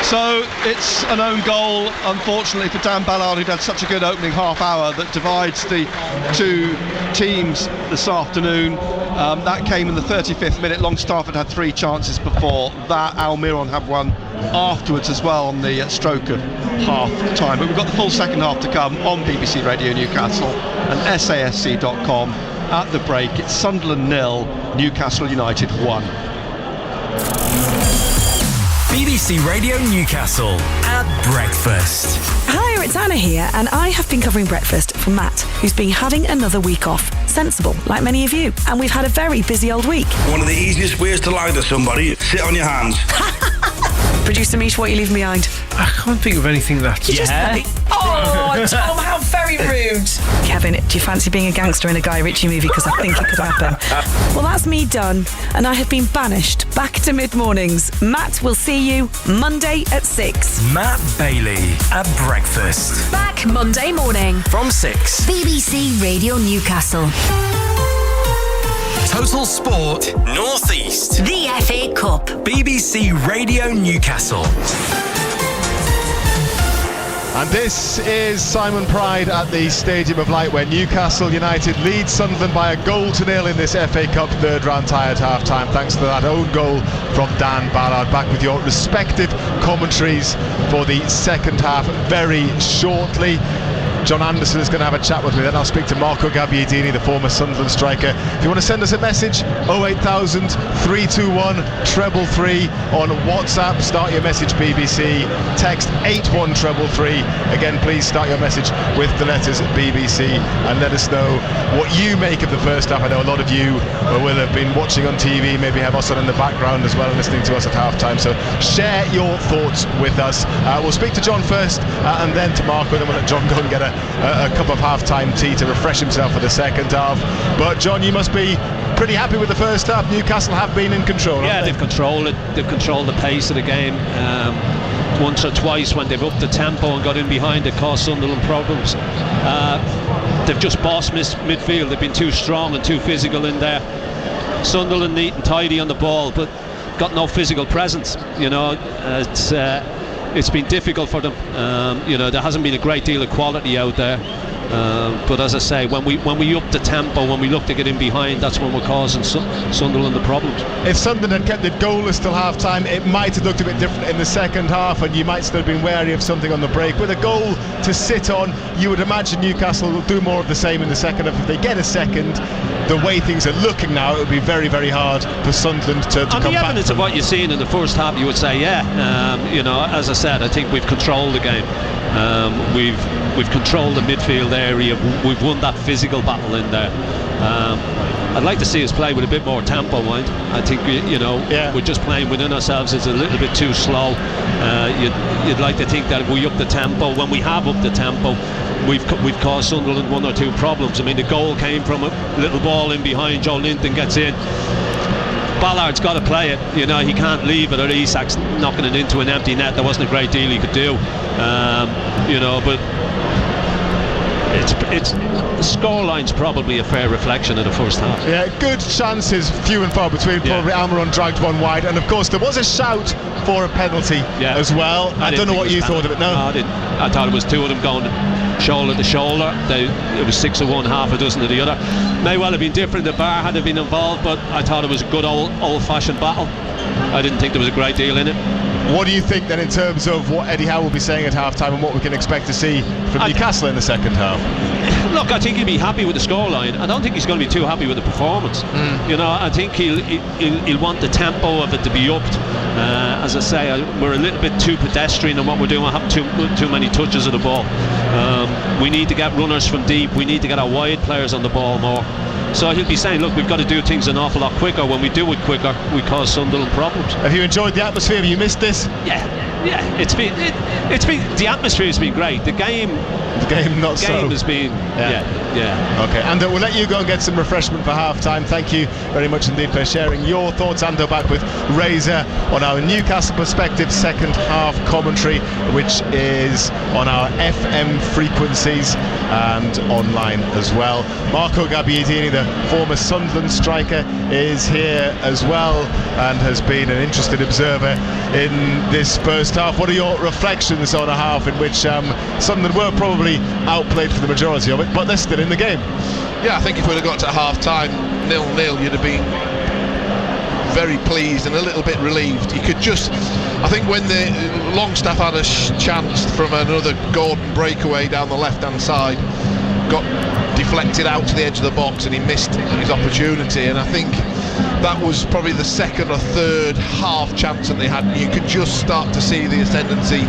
So it's an own goal, unfortunately, for Dan Ballard, who'd had such a good opening half hour, that divides the 2 teams this afternoon. That came in the 35th minute. Longstaff had 3 chances before that. Almiron had one afterwards as well on the stroke of half time. But we've got the full second half to come on BBC Radio Newcastle and SAFC.com. At the break, it's Sunderland 0, Newcastle United 1. BBC Radio Newcastle at breakfast. Hi, it's Anna here, and I have been covering breakfast for Matt, who's been having another week off. Sensible, like many of you. And we've had a very busy old week. One of the easiest ways to lie to somebody, sit on your hands. Producer Mish, what are you leaving behind? I can't think of anything that's... Oh, Tom, how very rude. Kevin, do you fancy being a gangster in a Guy Ritchie movie? Because I think it could happen. Well, that's me done, and I have been banished back to mid-mornings. Matt will see you Monday at 6. Matt Bailey at breakfast. Back Monday morning From 6. BBC Radio Newcastle. Total Sport North East. The FA Cup. BBC Radio Newcastle. And this is Simon Pride at the Stadium of Light, where Newcastle United lead Sunderland by 1-0 in this FA Cup third round tie at half time, thanks to that own goal from Dan Ballard. Back with your respective commentaries for the second half very shortly. John Anderson is going to have a chat with me, then I'll speak to Marco Gabbiadini, the former Sunderland striker. If you want to send us a message, 08000 321 333 on WhatsApp. Start your message BBC, text 81333. Again, please start your message with the letters BBC and let us know what you make of the first half. I know a lot of you will have been watching on TV, maybe have us on in the background as well, listening to us at half time, so share your thoughts with us. We'll speak to John first and then to Marco, and then we'll let John go and get a cup of half-time tea to refresh himself for the second half. But John, you must be pretty happy with the first half. Newcastle have been in control. Yeah, they've controlled it. They've controlled the pace of the game. Once or twice when they've upped the tempo and got in behind, it caused Sunderland problems. They've just bossed midfield. They've been too strong and too physical in there. Sunderland neat and tidy on the ball, but got no physical presence. It's been difficult for them. There hasn't been a great deal of quality out there. But as I say, when we up the tempo, when we look to get in behind, that's when we're causing Sunderland the problems. If Sunderland had kept it goalless till half time, it might have looked a bit different in the second half, and you might still have been wary of something on the break. With a goal to sit on, you would imagine Newcastle will do more of the same in the second half. If they get a second, the way things are looking now, it would be very, very hard for Sunderland to come back. On the evidence of what you've seen in the first half, you would say, as I said, I think we've controlled the game. We've controlled the midfield area. We've won that physical battle in there. I'd like to see us play with a bit more tempo, mind. I think we're just playing within ourselves. It's a little bit too slow. You'd like to think that if we up the tempo, when we have upped the tempo, we've caused Sunderland one or two problems. I mean, the goal came from a little ball in behind. Joe Linton gets in. Ballard's got to play it. He can't leave it, or Isak's knocking it into an empty net. There wasn't a great deal he could do. But it's the scoreline's probably a fair reflection of the first half. Yeah, good chances, few and far between. Probably Almiron dragged one wide, and of course there was a shout for a penalty as well. I don't know what you thought of it. No, I didn't. I thought it was two of them going shoulder to shoulder. It was 6 of one, half a dozen of the other. May well have been different. The bar had been involved, but I thought it was a good old-fashioned battle. I didn't think there was a great deal in it. What do you think then in terms of what Eddie Howe will be saying at half-time and what we can expect to see from Newcastle in the second half? Look, I think he'll be happy with the scoreline. I don't think he's going to be too happy with the performance. I think he'll want the tempo of it to be upped. As I say, we're a little bit too pedestrian in what we're doing. We have too many touches of the ball. We need to get runners from deep. We need to get our wide players on the ball more. So he'll be saying, look, we've got to do things an awful lot quicker. When we do it quicker, we cause Sunderland problems. Have you enjoyed the atmosphere? Have you missed this? Yeah. It's been the atmosphere has been great. The game not so. Has been Okay, Ando, we'll let you go and get some refreshment for half time. Thank you very much indeed for sharing your thoughts. Ando back with Razor on our Newcastle Perspective second half commentary, which is on our FM frequencies and online as well. Marco Gabbiadini, the former Sunderland striker, is here as well and has been an interested observer in this first half. What are your reflections on a half in which Sunderland were probably outplayed for the majority of it, but they're still in the game? Yeah, I think if we'd have got to half time 0-0, you'd have been very pleased and a little bit relieved. You could just, I think when the Longstaff had a chance from another Gordon breakaway down the left hand side, got deflected out to the edge of the box and he missed his opportunity, and I think that was probably the second or third half chance that they had. You could just start to see the ascendancy,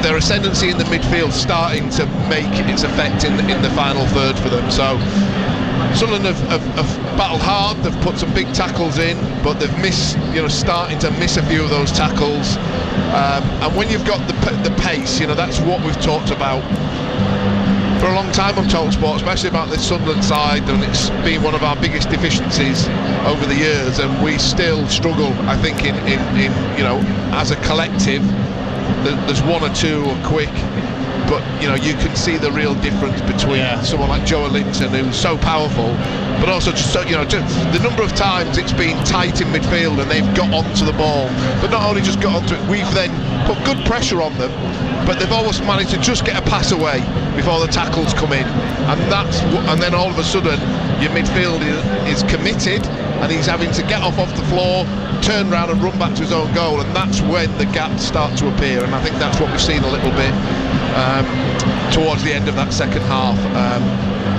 their ascendancy in the midfield starting to make its effect in the final third for them. So Sunderland have battled hard. They've put some big tackles in, but they've missed, starting to miss a few of those tackles. And when you've got the pace, that's what we've talked about for a long time on Total Sport, especially about this Sunderland side, and it's been one of our biggest deficiencies over the years, and we still struggle, I think, in as a collective. There's one or two are quick, but you can see the real difference between someone like Joe Linton, who's so powerful, but also just the number of times it's been tight in midfield and they've got onto the ball, but not only just got onto it, we've then put good pressure on them, but they've always managed to just get a pass away before the tackles come in, and then all of a sudden your midfield is committed and he's having to get off the floor, turn around and run back to his own goal, and that's when the gaps start to appear. And I think that's what we've seen a little bit towards the end of that second half,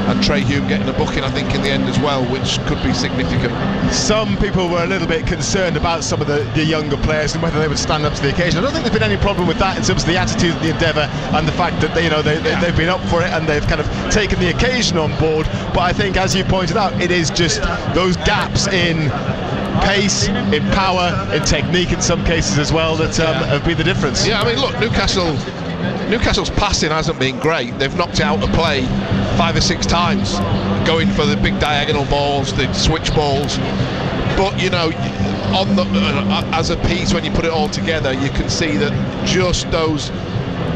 and Trey Hume getting a booking, I think, in the end as well, which could be significant. Some people were a little bit concerned about some of the younger players and whether they would stand up to the occasion. I don't think there's been any problem with that in terms of the attitude and the endeavour and the fact that they've been up for it and they've kind of taken the occasion on board. But I think, as you pointed out, it is just those gaps in pace, in power, in technique in some cases as well that have been the difference. Yeah, I mean, look, Newcastle's passing hasn't been great. They've knocked it out of play 5 or 6 times, going for the big diagonal balls, the switch balls. But you know, on the as a piece, when you put it all together, you can see that just those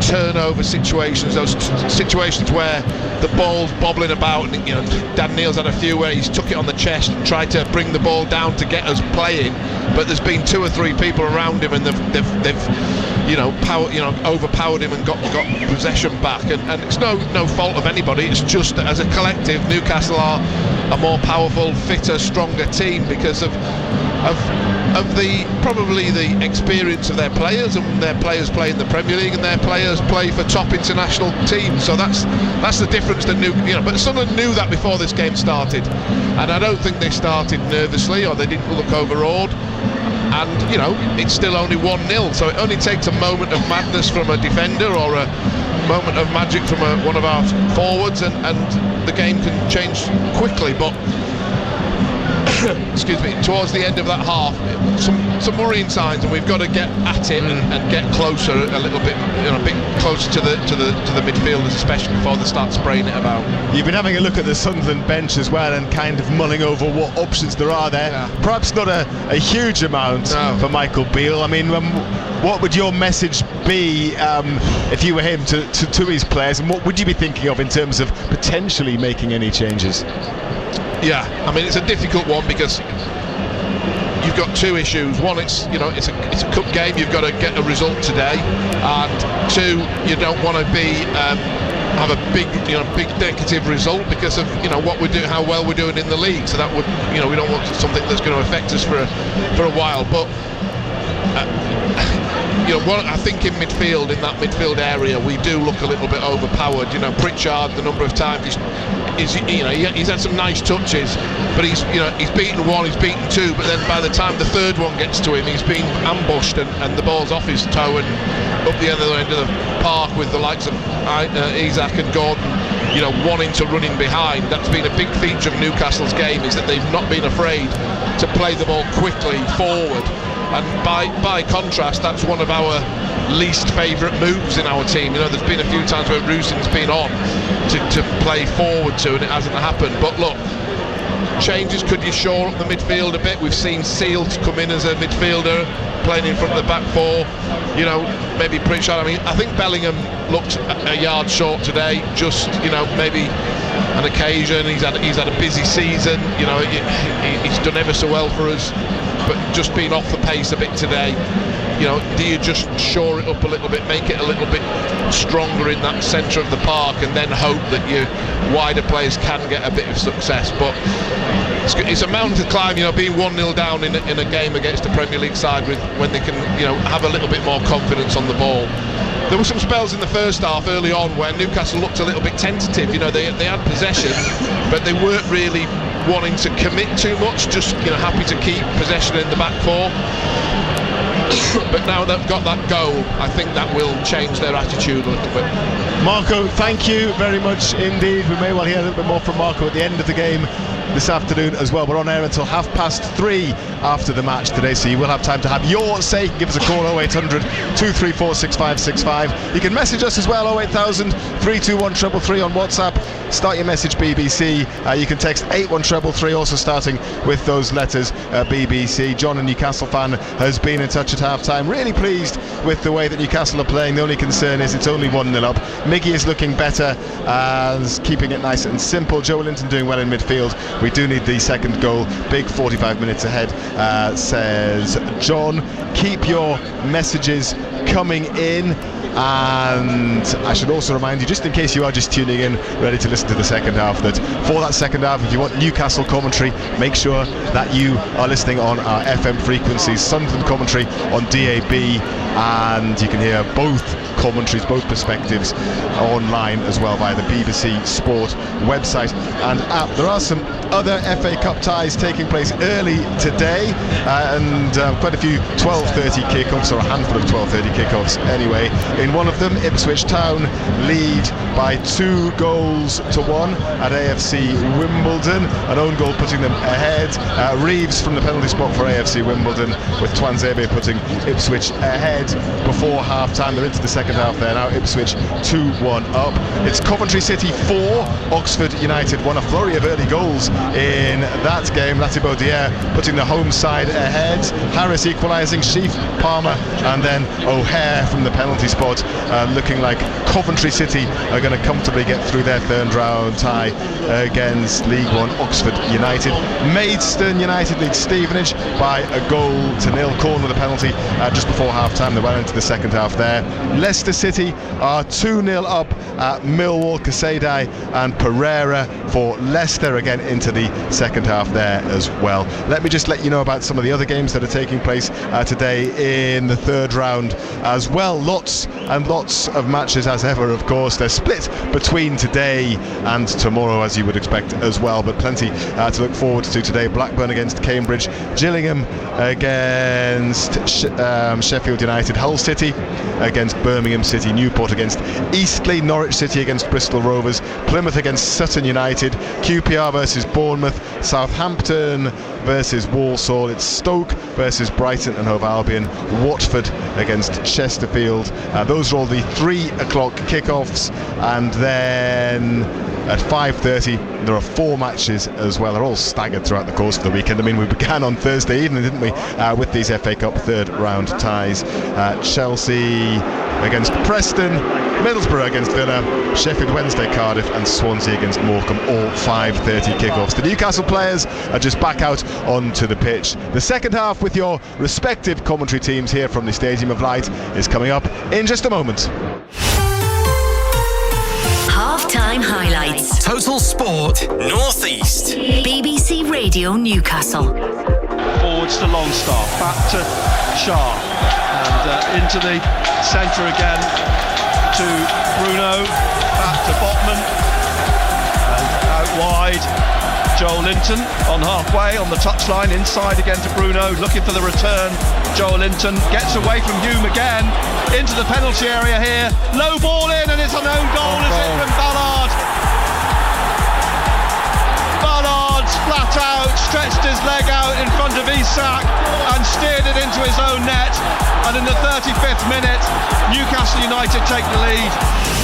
turnover situations, those situations where the ball's bobbling about, and you know, Dan Neal's had a few where he's took it on the chest and tried to bring the ball down to get us playing, but there's been 2 or 3 people around him and they've overpowered him and got possession back, and it's no fault of anybody. It's just that as a collective, Newcastle are a more powerful, fitter, stronger team because of probably the experience of their players, and their players play in the Premier League and their players play for top international teams. So that's the difference. But Sunderland knew that before this game started, and I don't think they started nervously or they didn't look overawed. And you know, it's still only 1-0, so it only takes a moment of madness from a defender or a moment of magic from one of our forwards, and the game can change quickly. But excuse me, towards the end of that half, some worrying signs, and we've got to get at it and get closer a little bit, you know, a bit closer to the midfielders, especially before they start spraying it about. You've been having a look at the Sunderland bench as well and kind of mulling over what options there are there. Yeah. Perhaps not a huge amount for Michael Beale. I mean, what would your message be if you were him to his players, and what would you be thinking of in terms of potentially making any changes? Yeah, I mean, it's a difficult one because you've got 2 issues. One, it's a cup game. You've got to get a result today, and 2, you don't want to have a big negative result because of what we're doing, how well we're doing in the league. So that would, we don't want something that's going to affect us for a while. But I think in that midfield area, we do look a little bit overpowered. Pritchard, the number of times he's had some nice touches, but he's beaten 1, he's beaten 2, but then by the time the 3rd one gets to him, he's been ambushed and the ball's off his toe and up the other end of the park with the likes of Isaac and Gordon, wanting to run in behind. That's been a big feature of Newcastle's game, is that they've not been afraid to play the ball quickly forward. And by contrast, that's one of our least favourite moves in our team. There's been a few times where Rusin's been on to play forward to, and it hasn't happened. But look, changes, could you shore up the midfield a bit? We've seen Seals come in as a midfielder, playing in front of the back 4. Maybe Pritchard. I mean, I think Bellingham looked a yard short today. Just maybe an occasion. He's had a busy season. He's done ever so well for us, but just being off the pace a bit today. Do you just shore it up a little bit, make it a little bit stronger in that centre of the park, and then hope that your wider players can get a bit of success? But it's a mountain to climb, being 1-0 down in a game against a Premier League side when they can, have a little bit more confidence on the ball. There were some spells in the first half early on where Newcastle looked a little bit tentative. They had possession, but they weren't really wanting to commit too much, just happy to keep possession in the back 4. But now they've got that goal, I think that will change their attitude a little bit. Marco, thank you very much indeed. We may well hear a little bit more from Marco at the end of the game this afternoon as well. We're on air until 3:30 after the match today, so you will have time to have your say. You can give us a call, 0800 234 6565. You can message us as well, 08000 321 333 on WhatsApp. Start your message BBC. You can text 81333, also starting with those letters BBC. John, a Newcastle fan, has been in touch at half-time. Really pleased with the way that Newcastle are playing. The only concern is it's only 1-0 up. Miggy is looking better and keeping it nice and simple. Joe Linton doing well in midfield. We do need the second goal. Big 45 minutes ahead, says John. Keep your messages coming in. And I should also remind you, just in case you are just tuning in, ready to listen to the second half, that for that second half, if you want Newcastle commentary, make sure that you are listening on our FM frequencies. Sunderland commentary on DAB, and you can hear both commentaries, both perspectives online as well via the BBC Sport website and app. There are some other FA Cup ties taking place early today, and quite a few 12:30 kickoffs, or a handful of 12:30 kickoffs anyway. In one of them, Ipswich Town lead by 2-1 at AFC Wimbledon. An own goal putting them ahead. Reeves from the penalty spot for AFC Wimbledon, with Twanzebe putting Ipswich ahead before half-time. They're into the second second half there. Now Ipswich 2-1 up. It's Coventry City 4, Oxford United 1. A flurry of early goals in that game. Latibo Dier putting the home side ahead. Harris equalising, Sheaf, Palmer, and then O'Hare from the penalty spot, looking like Coventry City are going to comfortably get through their third round tie against League One Oxford United. Maidstone United lead Stevenage by a 1-0. Corn with a penalty just before half time. They went into the second half there. Leicester City are 2-0 up at Millwall. Casadei and Pereira for Leicester again into the second half there as well. Let me just let you know about some of the other games that are taking place today in the third round as well. Lots and lots of matches as ever, of course. They're split between today and tomorrow, as you would expect as well, but plenty to look forward to today. Blackburn against Cambridge, Gillingham against Sheffield United, Hull City against Birmingham City, Newport against Eastleigh, Norwich City against Bristol Rovers, Plymouth against Sutton United, QPR versus Bournemouth, Southampton versus Walsall, it's Stoke versus Brighton and Hove Albion, Watford against Chesterfield. Those are all the 3 o'clock kickoffs, and then at 5:30 there are 4 matches as well. They're all staggered throughout the course of the weekend. I mean, we began on Thursday evening, didn't we, with these FA Cup third round ties. Chelsea against Preston, Middlesbrough against Villa, Sheffield Wednesday, Cardiff, and Swansea against Morecambe, all 5:30 kickoffs. The Newcastle players are just back out onto the pitch. The second half with your respective commentary teams here from the Stadium of Light is coming up in just a moment. Half-time highlights. Total Sport North East. BBC Radio Newcastle. Forwards to Longstaff, back to Shah, and into the centre again to Bruno, back to Botman, and out wide Joel Linton on halfway on the touchline, inside again to Bruno, looking for the return. Joel Linton gets away from Hume again, into the penalty area here, low ball in, and it's an own goal, is it, from Ballard? Ballard's flat out, stretched his leg out in front of Isak and steered it into his own net, and in the 35th minute Newcastle United take the lead.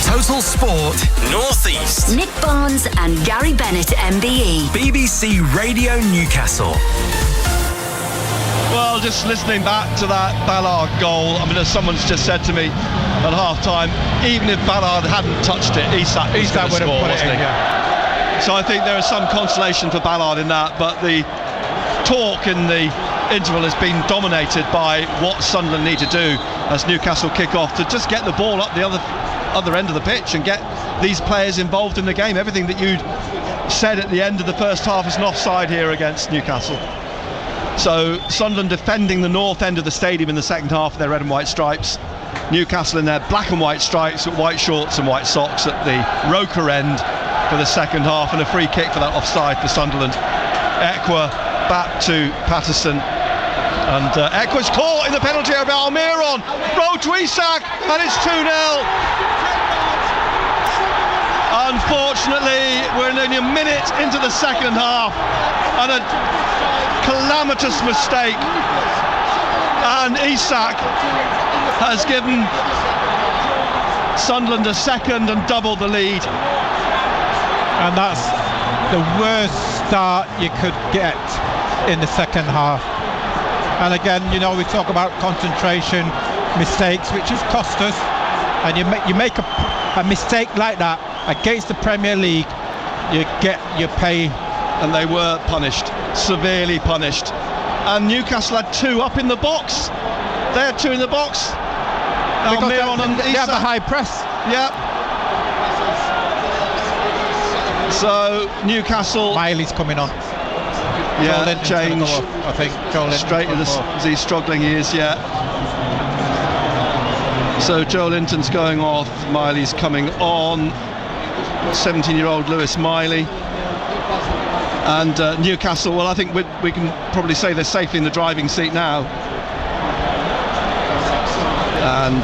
Total Sport North East. Nick Barnes and Gary Bennett MBE. BBC Radio Newcastle. Well, just listening back to that Ballard goal, I mean, as someone's just said to me at half-time, even if Ballard hadn't touched it, Isak would have put it in, yeah. So I think there is some consolation for Ballard in that, but the talk in the interval has been dominated by what Sunderland need to do as Newcastle kick off, to just get the ball up the other end of the pitch and get these players involved in the game. Everything that you'd said at the end of the first half is an offside here against Newcastle. So Sunderland defending the north end of the stadium in the second half of their red and white stripes, Newcastle in their black and white stripes with white shorts and white socks at the Roker end for the second half, and a free kick for that offside for Sunderland. Ekwa back to Patterson, and Ekwa's caught in the penalty area by Almiron, roll to Isak, and it's 2-0. Unfortunately, we're only a minute into the second half, and a calamitous mistake, and Isak has given Sunderland a second and doubled the lead. And that's the worst start you could get in the second half. And again, you know, we talk about concentration, mistakes, which has cost us, and you make a mistake like that against the Premier League, you get your pay. And they were punished, severely punished. And Newcastle had 2 up in the box. They had 2 in the box. Almiron and they have a high press. Yep. So Newcastle. Miley's coming on. Yeah, change. I think Joel Linton straight as he's struggling, he is. Yeah. So Joel Linton's going off. Miley's coming on. 17-year-old Lewis Miley. And Newcastle, well, I think we can probably say they're safely in the driving seat now. And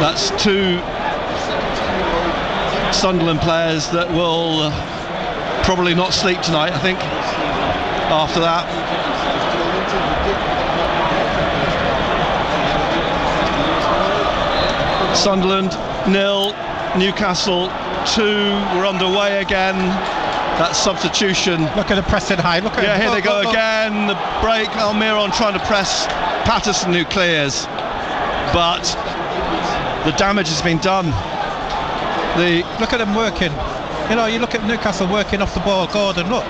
that's 2 Sunderland players that will probably not sleep tonight, I think, after that. Sunderland 0, Newcastle 2. We're underway again. That substitution. Look at the pressing high. Look at here they go again. The break. Almiron trying to press Patterson, who clears, but the damage has been done. Look at them working. You know, you look at Newcastle working off the ball. Gordon, look.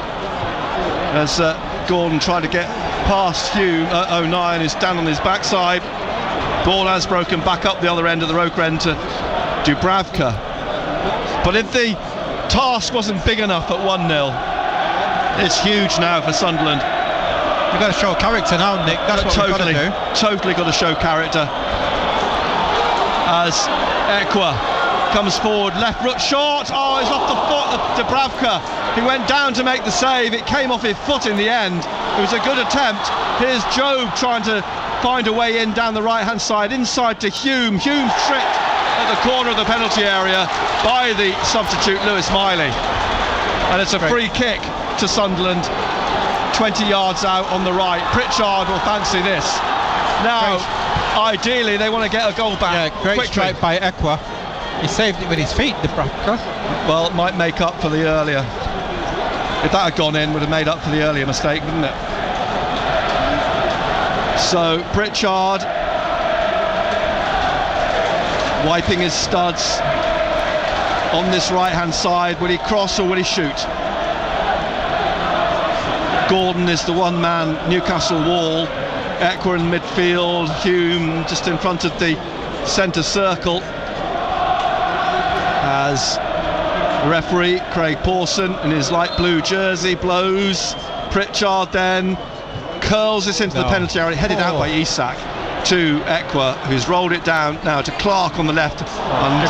As Gordon tried to get past Hume, O'Nien is down on his backside. Ball has broken back up the other end of the Roker end to Dubravka. But if the task wasn't big enough at 1-0, it's huge now for Sunderland. You've got to show character now, Nick. That's what we've got to do. Totally got to show character. As Ekwa comes forward, left foot short. Oh, it's off the foot of Dubravka. He went down to make the save. It came off his foot in the end. It was a good attempt. Here's Jobe trying to find a way in down the right-hand side, inside to Hume. Hume tricked at the corner of the penalty area by the substitute Lewis Miley, and it's a free kick to Sunderland, 20 yards out on the right. Pritchard will fancy this. Now, ideally, they want to get a goal back. Yeah, great quickly. strike by Ekwa. He saved it with his feet, Dubravka. Well, it might make up for the earlier. If that had gone in, would have made up for the earlier mistake, wouldn't it? So Pritchard wiping his studs on this right-hand side. Will he cross or will he shoot? Gordon is the one-man Newcastle wall. Ekwa in midfield. Hume just in front of the centre circle. As the referee Craig Pawson in his light blue jersey blows. Pritchard then curls this into the penalty area, headed out by Isak to Ekwa, who's rolled it down now to Clark on the left, and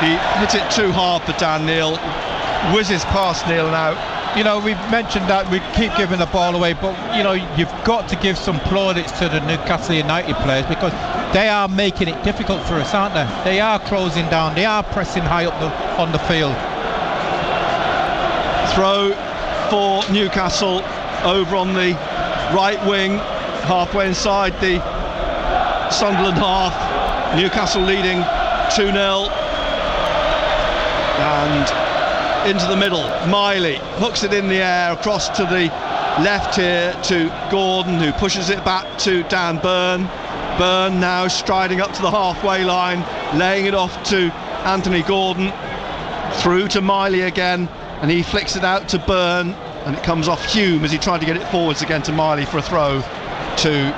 he hit it too hard for Dan Neil, whizzes past Neil now. You know, we've mentioned that we keep giving the ball away, but you know, you've got to give some plaudits to the Newcastle United players, because they are making it difficult for us, aren't they? They are closing down, they are pressing high up on the field. Throw for Newcastle over on the right wing, halfway inside the Sunderland half. Newcastle leading 2-0, and into the middle. Miley hooks it in the air across to the left here to Gordon, who pushes it back to Dan Burn. Burn now striding up to the halfway line, laying it off to Anthony Gordon, through to Miley again, and he flicks it out to Burn, and it comes off Hume as he tried to get it forwards again to Miley for a throw to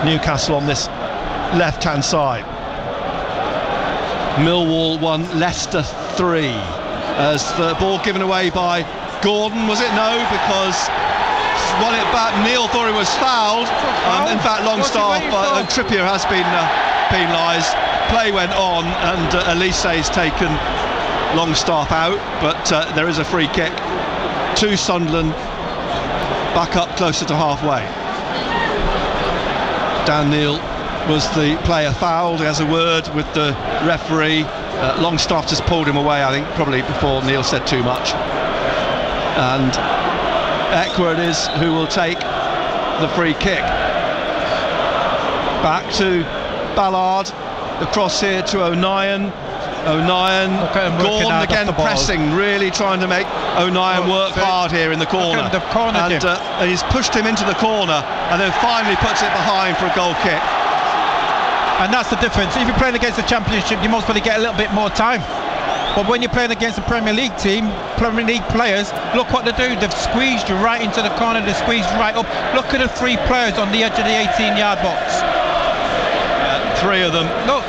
Newcastle on this left-hand side. Millwall 1, Leicester 3, as the ball given away by Gordon. Was it? No, because won it back. Neil thought it was fouled. In fact, Longstaff, Trippier has been penalised. Play went on, and Elise's taken Longstaff out, but there is a free kick to Sunderland, back up closer to halfway. Dan Neil was the player fouled. He has a word with the referee. Longstaff just pulled him away, I think, probably before Neil said too much. And Ekwa it is who will take the free kick. Back to Ballard. The cross here to O'Nien. Gordon again pressing, really trying to make O'Nien work hard here in the corner. And he's pushed him into the corner, and then finally puts it behind for a goal kick. And that's the difference. If you're playing against the Championship, you most probably get a little bit more time. But when you're playing against a Premier League team, Premier League players, look what they do. They've squeezed you right into the corner. They've squeezed right up. Look at the three players on the edge of the 18-yard box. Three of them. Look.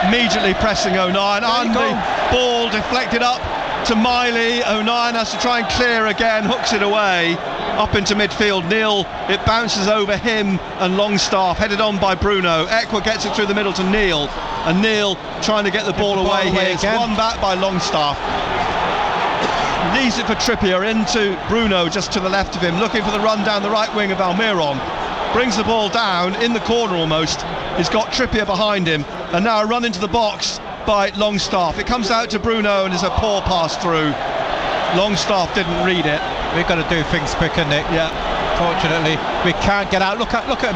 Immediately pressing O'Nien, and the ball deflected up to Miley. O'Nien has to try and clear again, hooks it away up into midfield. Neil, it bounces over him and Longstaff, headed on by Bruno. Ekwa gets it through the middle to Neil, and Neil trying to get the ball away here. It's won back by Longstaff. Leaves it for Trippier into Bruno just to the left of him, looking for the run down the right wing of Almiron. Brings the ball down in the corner almost. He's got Trippier behind him, and now a run into the box by Longstaff. It comes out to Bruno, and it's a poor pass through. Longstaff didn't read it. We've got to do things quicker, Nick. Yeah. unfortunately. We can't get out. Look at him.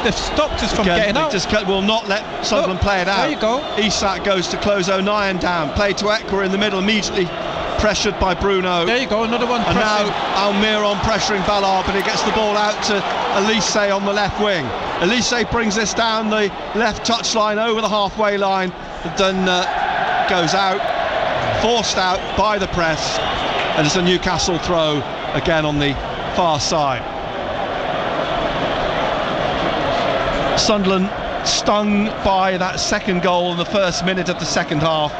They've stopped us from getting out. Will not let Sunderland play it out. There you go. Isak goes to close O'Nien down. Play to Ekwa in the middle, immediately pressured by Bruno. There you go, another one. And now Almiron pressuring Ballard, but he gets the ball out to Elise on the left wing. Elise brings this down the left touchline over the halfway line, then goes out, forced out by the press, and it's a Newcastle throw again on the far side. Sunderland stung by that second goal in the first minute of the second half,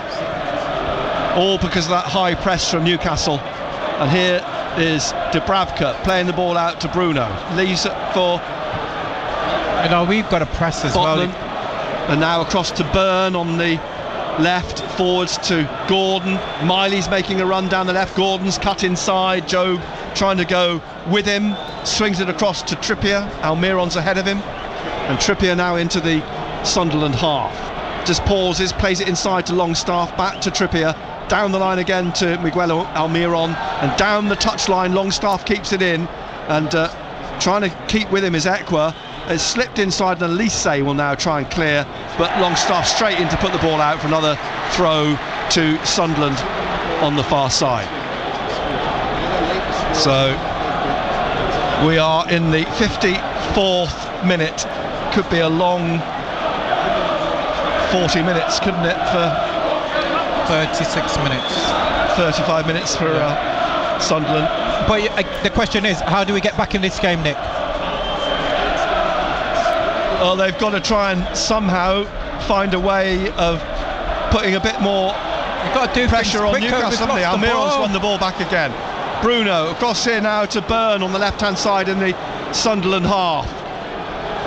all because of that high press from Newcastle. And here is Dubravka playing the ball out to Bruno, leaves it for we've got to press as Botman. well. And now across to Byrne on the left, forwards to Gordon. Miley's making a run down the left, Gordon's cut inside, Jobe trying to go with him, swings it across to Trippier. Almiron's ahead of him, and Trippier now into the Sunderland half. Just pauses, plays it inside to Longstaff, back to Trippier, down the line again to Miguel Almiron, and down the touchline. Longstaff keeps it in, and trying to keep with him is Ekwa. It's slipped inside, and Elise will now try and clear, but Longstaff straight in to put the ball out for another throw to Sunderland on the far side. So we are in the 54th minute. Could be a long 40 minutes, couldn't it, for 36 minutes, 35 minutes for Sunderland. But the question is, how do we get back in this game, Nick? Well, they've got to try and somehow find a way of putting a bit more pressure on Newcastle. Almiron's won the ball back again. Bruno across here now to Byrne on the left-hand side in the Sunderland half,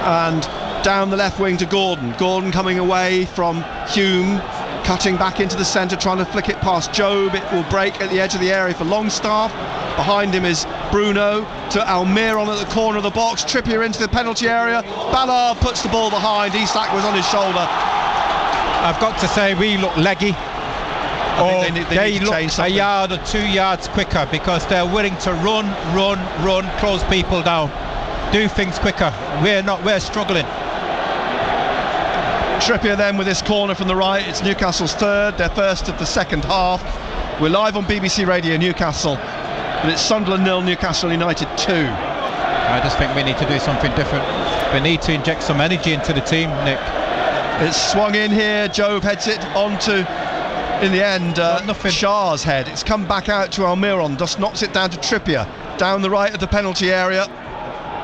and down the left wing to Gordon. Gordon coming away from Hume, cutting back into the centre, trying to flick it past Jobe. It will break at the edge of the area for Longstaff. Behind him is Bruno to Almiron at the corner of the box. Trippier into the penalty area. Ballard puts the ball behind. Isak was on his shoulder. I've got to say, we look leggy. They look a yard or 2 yards quicker, because they're willing to run, close people down, do things quicker. We're struggling. Trippier then with this corner from the right. It's Newcastle's third, their first of the second half. We're live on BBC Radio Newcastle, but it's Sunderland 0, Newcastle United 2. I just think we need to do something different. We need to inject some energy into the team, Nick. It's swung in here, Jobe heads it onto, in the end, Shah's head. It's come back out to Almiron, just knocks it down to Trippier, down the right of the penalty area.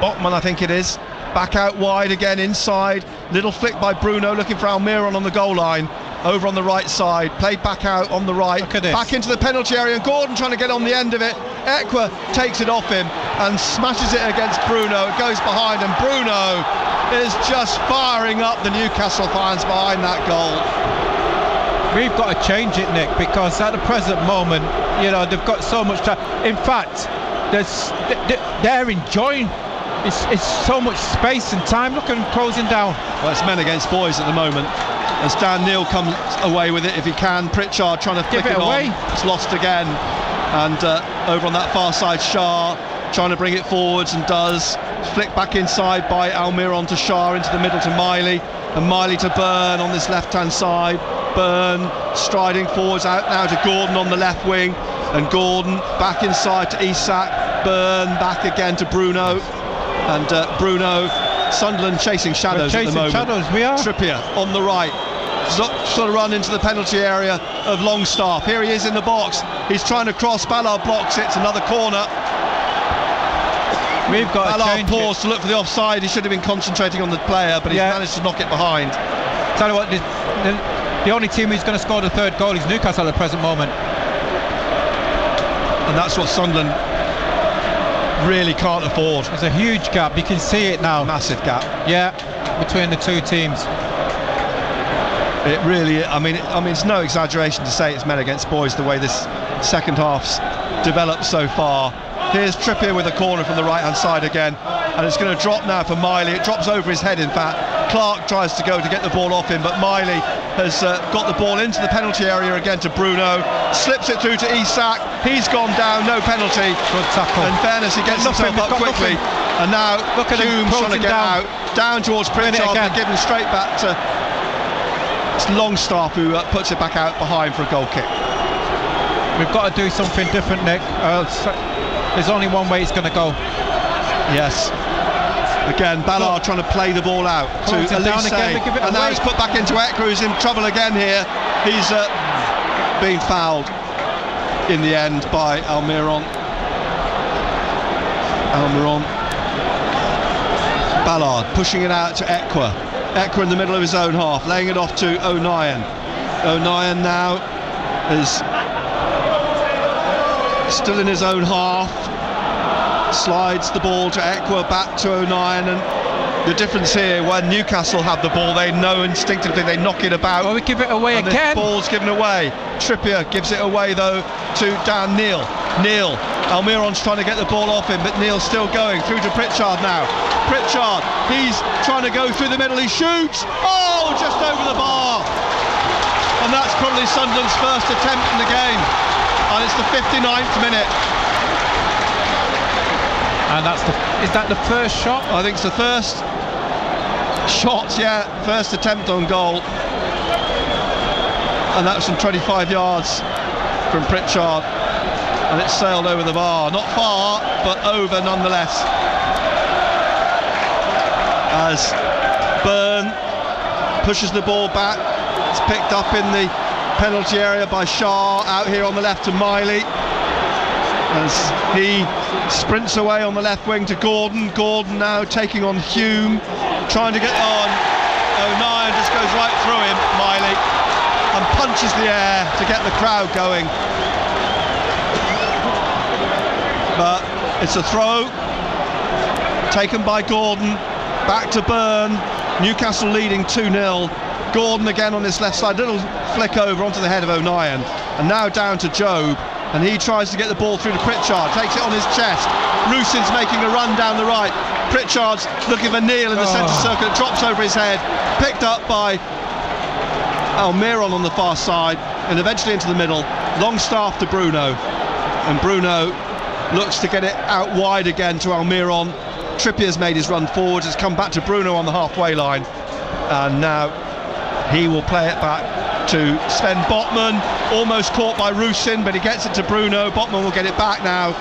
Botman, I think it is. Back out wide again, inside. Little flick by Bruno, looking for Almiron on the goal line. Over on the right side, played back out on the right. Look at this. Back into the penalty area, and Gordon trying to get on the end of it. Ekwa takes it off him and smashes it against Bruno. It goes behind, and Bruno is just firing up the Newcastle fans behind that goal. We've got to change it, Nick, because at the present moment, they've got so much time. In fact, they're enjoying. It's so much space and time. Look at them closing down. Well, it's men against boys at the moment, as Dan Neil comes away with it if he can. Pritchard trying to flick it away. It's lost again, and over on that far side, Shah trying to bring it forwards, and does. Flick back inside by Almiron to Shah, into the middle to Miley, and Miley to Byrne on this left-hand side. Byrne striding forwards out now to Gordon on the left wing, and Gordon back inside to Isak. Byrne back again to Bruno, and Bruno. Sunderland chasing shadows at the moment. We are. Trippier on the right, sort of run into the penalty area of Longstaff. Here he is in the box. He's trying to cross. Ballard blocks it. It's another corner. We've got Ballard paused to look for the offside. He should have been concentrating on the player, but he's managed to knock it behind. Tell you what, the only team who's going to score the third goal is Newcastle at the present moment, and that's what Sunderland really can't afford. There's a huge gap. You can see it now. Massive gap. Yeah, between the two teams. It really, I mean, it's no exaggeration to say it's men against boys the way this second half's developed so far. Here's Trippier with a corner from the right-hand side again, and it's going to drop now for Miley. It drops over his head, in fact. Clark tries to go to get the ball off him, but Miley has got the ball into the penalty area again to Bruno, slips it through to Isak. He's gone down, no penalty. Good tackle. In fairness, he gets himself up quickly. And now Look at him Hume's trying to get down towards Pritchard, and given straight back to Longstaff, who puts it back out behind for a goal kick. We've got to do something different, Nick. There's only one way it's going to go. Yes. Again, Ballard trying to play the ball out to Elise, and now it's put back into Ekra, who's in trouble again here. He's been fouled in the end by Almiron. Ballard pushing it out to Ekra. Ekra in the middle of his own half, laying it off to O'Nien. O'Nien now is still in his own half, slides the ball to Ekwa, back to O'Nien, and the difference here, when Newcastle have the ball, they know instinctively, they knock it about. Well, we give it away and again. The ball's given away. Trippier gives it away though to Dan Neil. Almiron's trying to get the ball off him, but Neil's still going through to Pritchard now. Pritchard, he's trying to go through the middle, he shoots, just over the bar, and that's probably Sunderland's first attempt in the game, and it's the 59th minute. And is that the first shot? I think it's the first shot, yeah, first attempt on goal, and that was from 25 yards from Pritchard, and it sailed over the bar, not far but over nonetheless, as Byrne pushes the ball back. It's picked up in the penalty area by Shah, out here on the left to Miley, as he sprints away on the left wing to Gordon now taking on Hume, trying to get on. O'Nien just goes right through him, Miley, and punches the air to get the crowd going, but it's a throw taken by Gordon, back to Byrne. Newcastle leading 2-0. Gordon again on this left side, little flick over onto the head of O'Nien, and now down to Jobe, and he tries to get the ball through to Pritchard, takes it on his chest. Rusin's making a run down the right, Pritchard's looking for Neil in the centre circle, it drops over his head, picked up by Almiron on the far side, and eventually into the middle. Longstaff to Bruno, and Bruno looks to get it out wide again to Almiron. Trippier's made his run forwards, it's come back to Bruno on the halfway line, and now he will play it back to Sven Botman, almost caught by Rusin, but he gets it to Bruno. Botman will get it back now,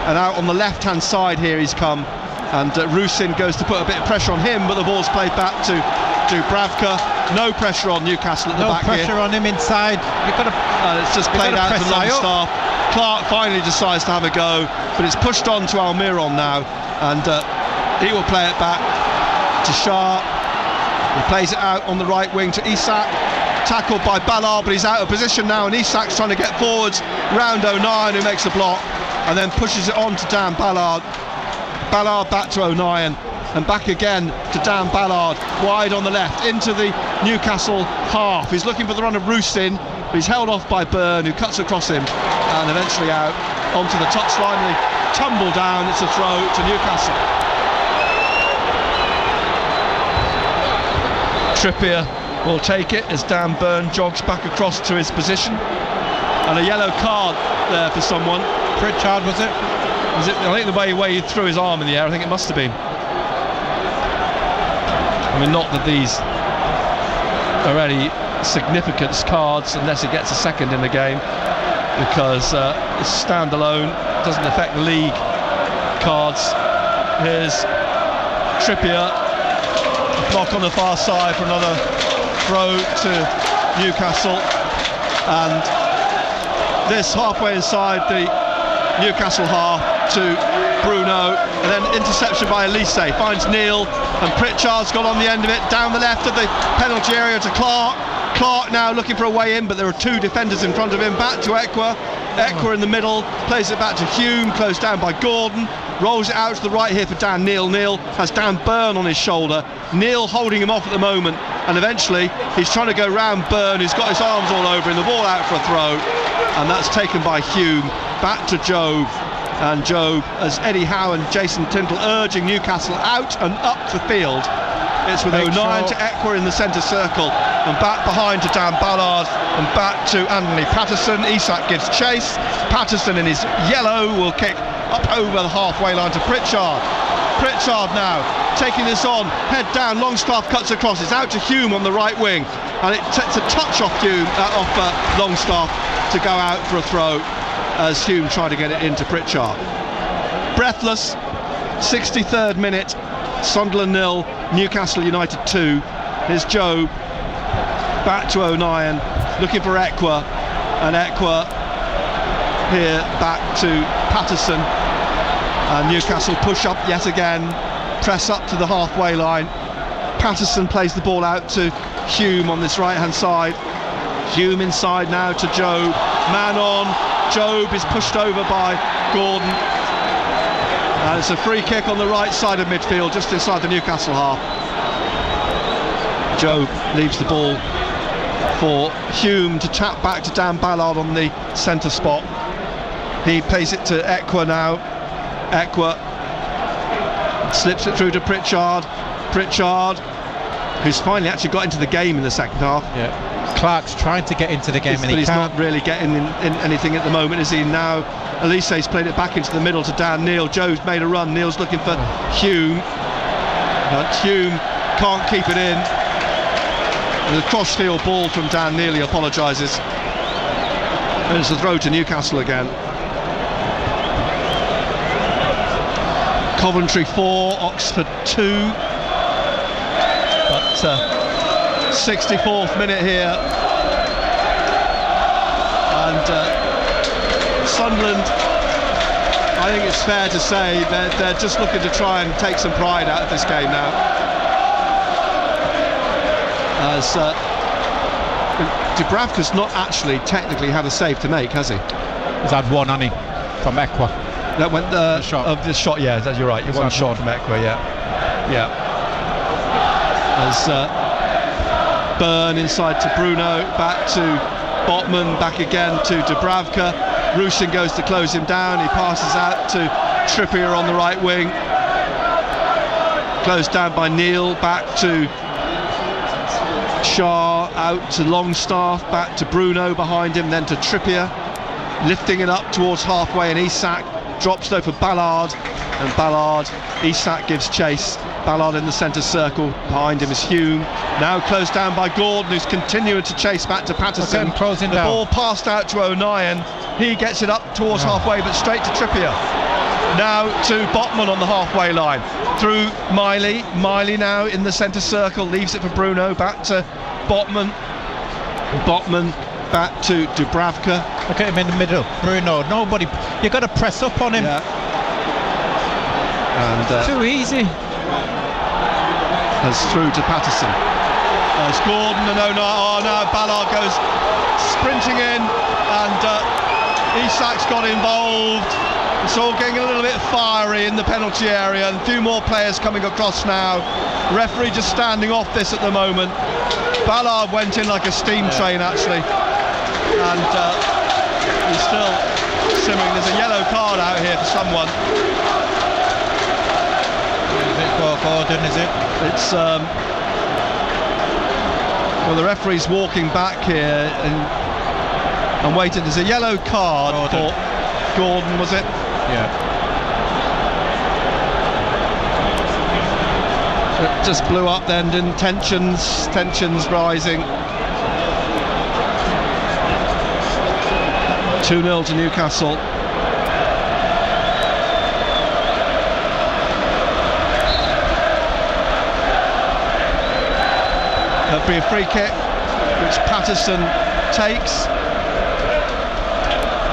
and out on the left hand side here he's come, and Rusin goes to put a bit of pressure on him, but the ball's played back to Dubravka. No pressure on Newcastle at the back here. No pressure on him inside. You've got to, it's just played out to Longstaff. Clark finally decides to have a go, but it's pushed on to Almiron now, and he will play it back to Shah. He plays it out on the right wing to Isak, tackled by Ballard, but he's out of position now, and Isak's trying to get forwards round O'Nien, who makes a block and then pushes it on to Dan Ballard. Ballard back to O'Nien, and back again to Dan Ballard, wide on the left into the Newcastle half. He's looking for the run of Rusin, but he's held off by Byrne, who cuts across him and eventually out onto the touchline. They tumble down. It's a throw to Newcastle. Trippier will take it as Dan Byrne jogs back across to his position, and a yellow card there for someone. Pritchard, was it? I think the way he threw his arm in the air, I think it must have been. I mean, not that these are any significant cards unless it gets a second in the game, because it's standalone, doesn't affect the league cards. Here's Trippier, block on the far side for another throw to Newcastle, and this halfway inside the Newcastle half to Bruno, and then interception by Elise, finds Neil, and Pritchard's got on the end of it, down the left of the penalty area to Clark. Clark now looking for a way in, but there are two defenders in front of him. Back to Ekwa in the middle, plays it back to Hume, closed down by Gordon, rolls it out to the right here for Dan Neil. Neil has Dan Byrne on his shoulder, Neil holding him off at the moment, and eventually he's trying to go round Byrne, who's got his arms all over him, the ball out for a throw, and that's taken by Hume. Back to Jobe, and Jobe, as Eddie Howe and Jason Tindall urging Newcastle out and up the field. It's with O'Nien to Ekwa in the centre circle, and back behind to Dan Ballard, and back to Anthony Patterson. Isak gives chase. Patterson in his yellow will kick up over the halfway line to Pritchard. Pritchard now taking this on, head down, Longstaff cuts across, it's out to Hume on the right wing, and it takes a touch off Longstaff to go out for a throw as Hume tried to get it into Pritchard. Breathless, 63rd minute, Sunderland 0, Newcastle United 2. Here's Joe back to O'Nien, looking for Ekwa, and Ekwa here back to Patterson, and Newcastle push up yet again, press up to the halfway line. Patterson plays the ball out to Hume on this right hand side. Hume inside now to Job, man on. Job is pushed over by Gordon, and it's a free kick on the right side of midfield, just inside the Newcastle half. Job leaves the ball for Hume to tap back to Dan Ballard on the centre spot. He plays it to Ekwa now. Ekwa slips it through to Pritchard, who's finally actually got into the game in the second half. Yeah, Clark's trying to get into the game, and he's not really getting in anything at the moment, is he? Now Elise's played it back into the middle to Dan Neil. Joe's made a run, Neil's looking for Hume, but Hume can't keep it in. The cross-field ball from Dan Neil, he apologises, and it's a throw to Newcastle again. Coventry 4, Oxford 2. But 64th minute here, and Sunderland, I think it's fair to say they're just looking to try and take some pride out of this game now. As Dubravka's not actually technically had a save to make, has he? He's had one, hasn't he, from Ekwa. That went the shot. Of the shot, yeah, you're right. One shot from Ekwa, yeah. As Byrne inside to Bruno, back to Botman, back again to Dubravka. Rusyn goes to close him down. He passes out to Trippier on the right wing. Closed down by Neil, back to Shah, out to Longstaff, back to Bruno behind him, then to Trippier, lifting it up towards halfway, and Isak drops though for Ballard, and Ballard, Isak gives chase. Ballard in the centre circle, behind him is Hume, now closed down by Gordon, who's continuing to chase back to Patterson. Closing the down. Ball passed out to O'Nien, he gets it up towards halfway, but straight to Trippier. Now to Botman on the halfway line, through Miley now in the centre circle, leaves it for Bruno, back to Botman back to Dubravka. Look at him in the middle, Bruno. Nobody, you got to press up on him. Yeah. And too easy. As through to Patterson. There's Gordon and O'Nien. Now Ballard goes sprinting in, and Isak's got involved. It's all getting a little bit fiery in the penalty area, and a few more players coming across now. Referee just standing off this at the moment. Ballard went in like a steam train actually, and he's still simmering. There's a yellow card out here for someone. Is it for Gordon, is it? It's well, the referee's walking back here and waiting. There's a yellow card for Gordon, was it? Yeah. So it just blew up then, didn't tensions rising. 2-0 to Newcastle. That'll be a free kick, which Patterson takes.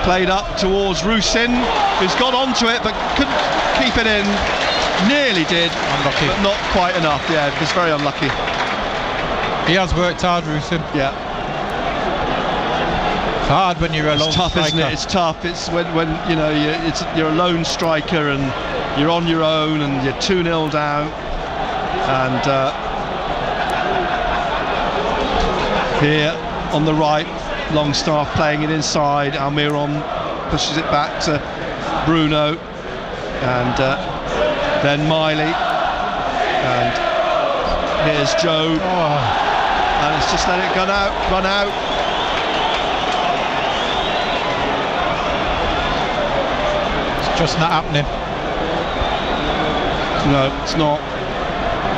Played up towards Rusyn, who's got onto it but couldn't keep it in. Nearly did, unlucky, but not quite enough. Yeah, it was very unlucky. He has worked hard, Rusyn. Yeah. It's hard when you're a lone tough, striker. Isn't it? It's tough. It's when you know you're a lone striker and you're on your own and you're 2-0 down, and here on the right, Longstaff playing it inside. Almiron pushes it back to Bruno, and then Miley, and here's Joe, and it's just let it run out. It's just not happening. No, it's not.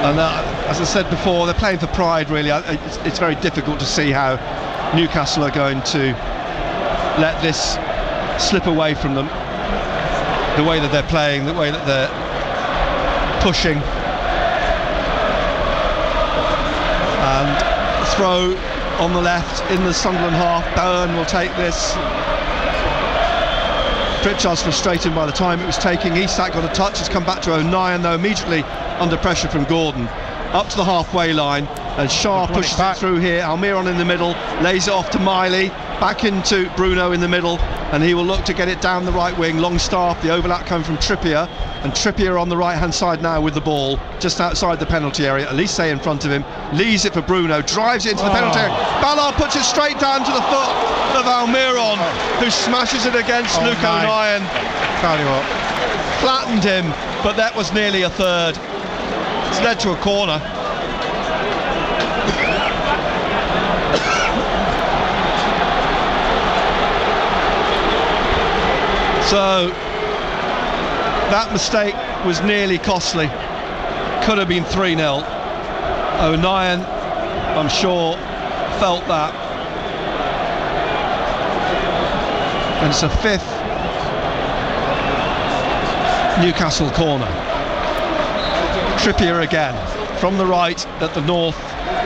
And as I said before, they're playing for pride, really. It's very difficult to see how Newcastle are going to let this slip away from them. The way that they're playing, the way that they're pushing. And throw on the left in the Sunderland half. Byrne will take this. Pritchard's frustrated by the time it was taking. Isak got a touch, has come back to O'Nien though, immediately under pressure from Gordon. Up to the halfway line, and Shah pushes it through here. Almiron in the middle, lays it off to Miley, back into Bruno in the middle, and he will look to get it down the right wing. Longstaff, the overlap coming from Trippier, and Trippier on the right hand side now with the ball, just outside the penalty area. Elise in front of him, leaves it for Bruno, drives it into the penalty area. Ballard puts it straight down to the foot of Almiron, who smashes it against Luke O'Nien. Tell you what, flattened him, but that was nearly a third. It's led to a corner. So that mistake was nearly costly. Could have been 3-0. O'Nien, I'm sure, felt that. And it's a fifth Newcastle corner. Trippier again from the right at the north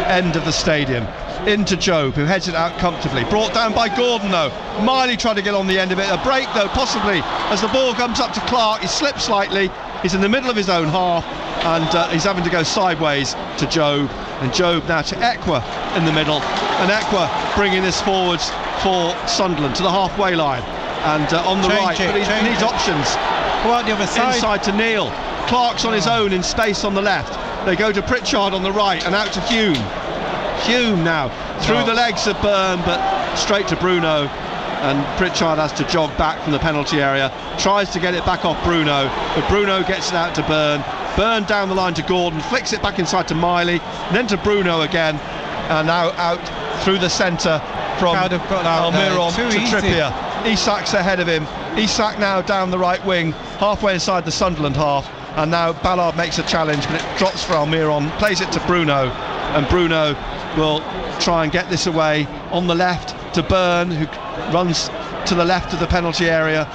end of the stadium into Jobe, who heads it out comfortably, brought down by Gordon though. Miley tried to get on the end of it, a break though possibly as the ball comes up to Clark. He slips slightly, he's in the middle of his own half, and he's having to go sideways to Jobe, and Jobe now to Ekwa in the middle, and Ekwa bringing this forwards for Sunderland to the halfway line, and on the right, but he needs options. Go out the other side. Inside to Neil. Clark's on his own in space on the left. They go to Pritchard on the right and out to Hume. Hume now through the legs of Byrne, but straight to Bruno, and Pritchard has to jog back from the penalty area, tries to get it back off Bruno, but Bruno gets it out to Byrne. Byrne down the line to Gordon, flicks it back inside to Miley, then to Bruno again, and now out through the centre from Almiron to Trippier. Isak's ahead of him. Isak now down the right wing, halfway inside the Sunderland half, and now Ballard makes a challenge, but it drops for Almiron, plays it to Bruno, and Bruno will try and get this away on the left to Byrne, who runs to the left of the penalty area.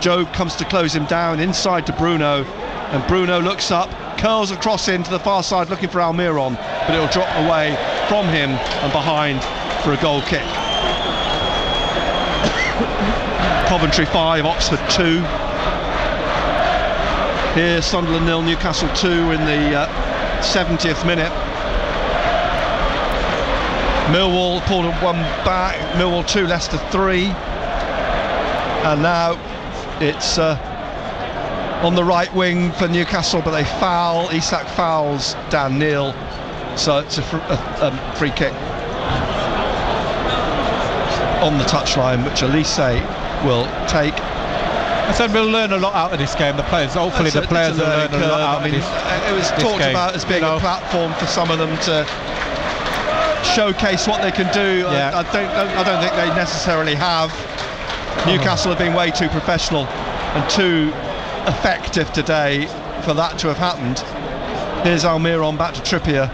Jobe comes to close him down inside to Bruno, and Bruno looks up, curls across into the far side looking for Almiron, but it'll drop away from him and behind for a goal kick. Coventry 5, Oxford 2. Here Sunderland 0, Newcastle 2 in the 70th minute. Millwall pulled one back, Millwall 2, Leicester 3, and now it's on the right wing for Newcastle, but they foul. Isak fouls Dan Neil, so it's a free kick on the touchline, which Elise will take. I said we'll learn a lot out of this game. The players, hopefully, the players will learn a lot out of this. It was talked about as being a platform for some of them to showcase what they can do. Yeah. I don't think they necessarily have. Newcastle have been way too professional and too effective today for that to have happened. Here's Almiron back to Trippier,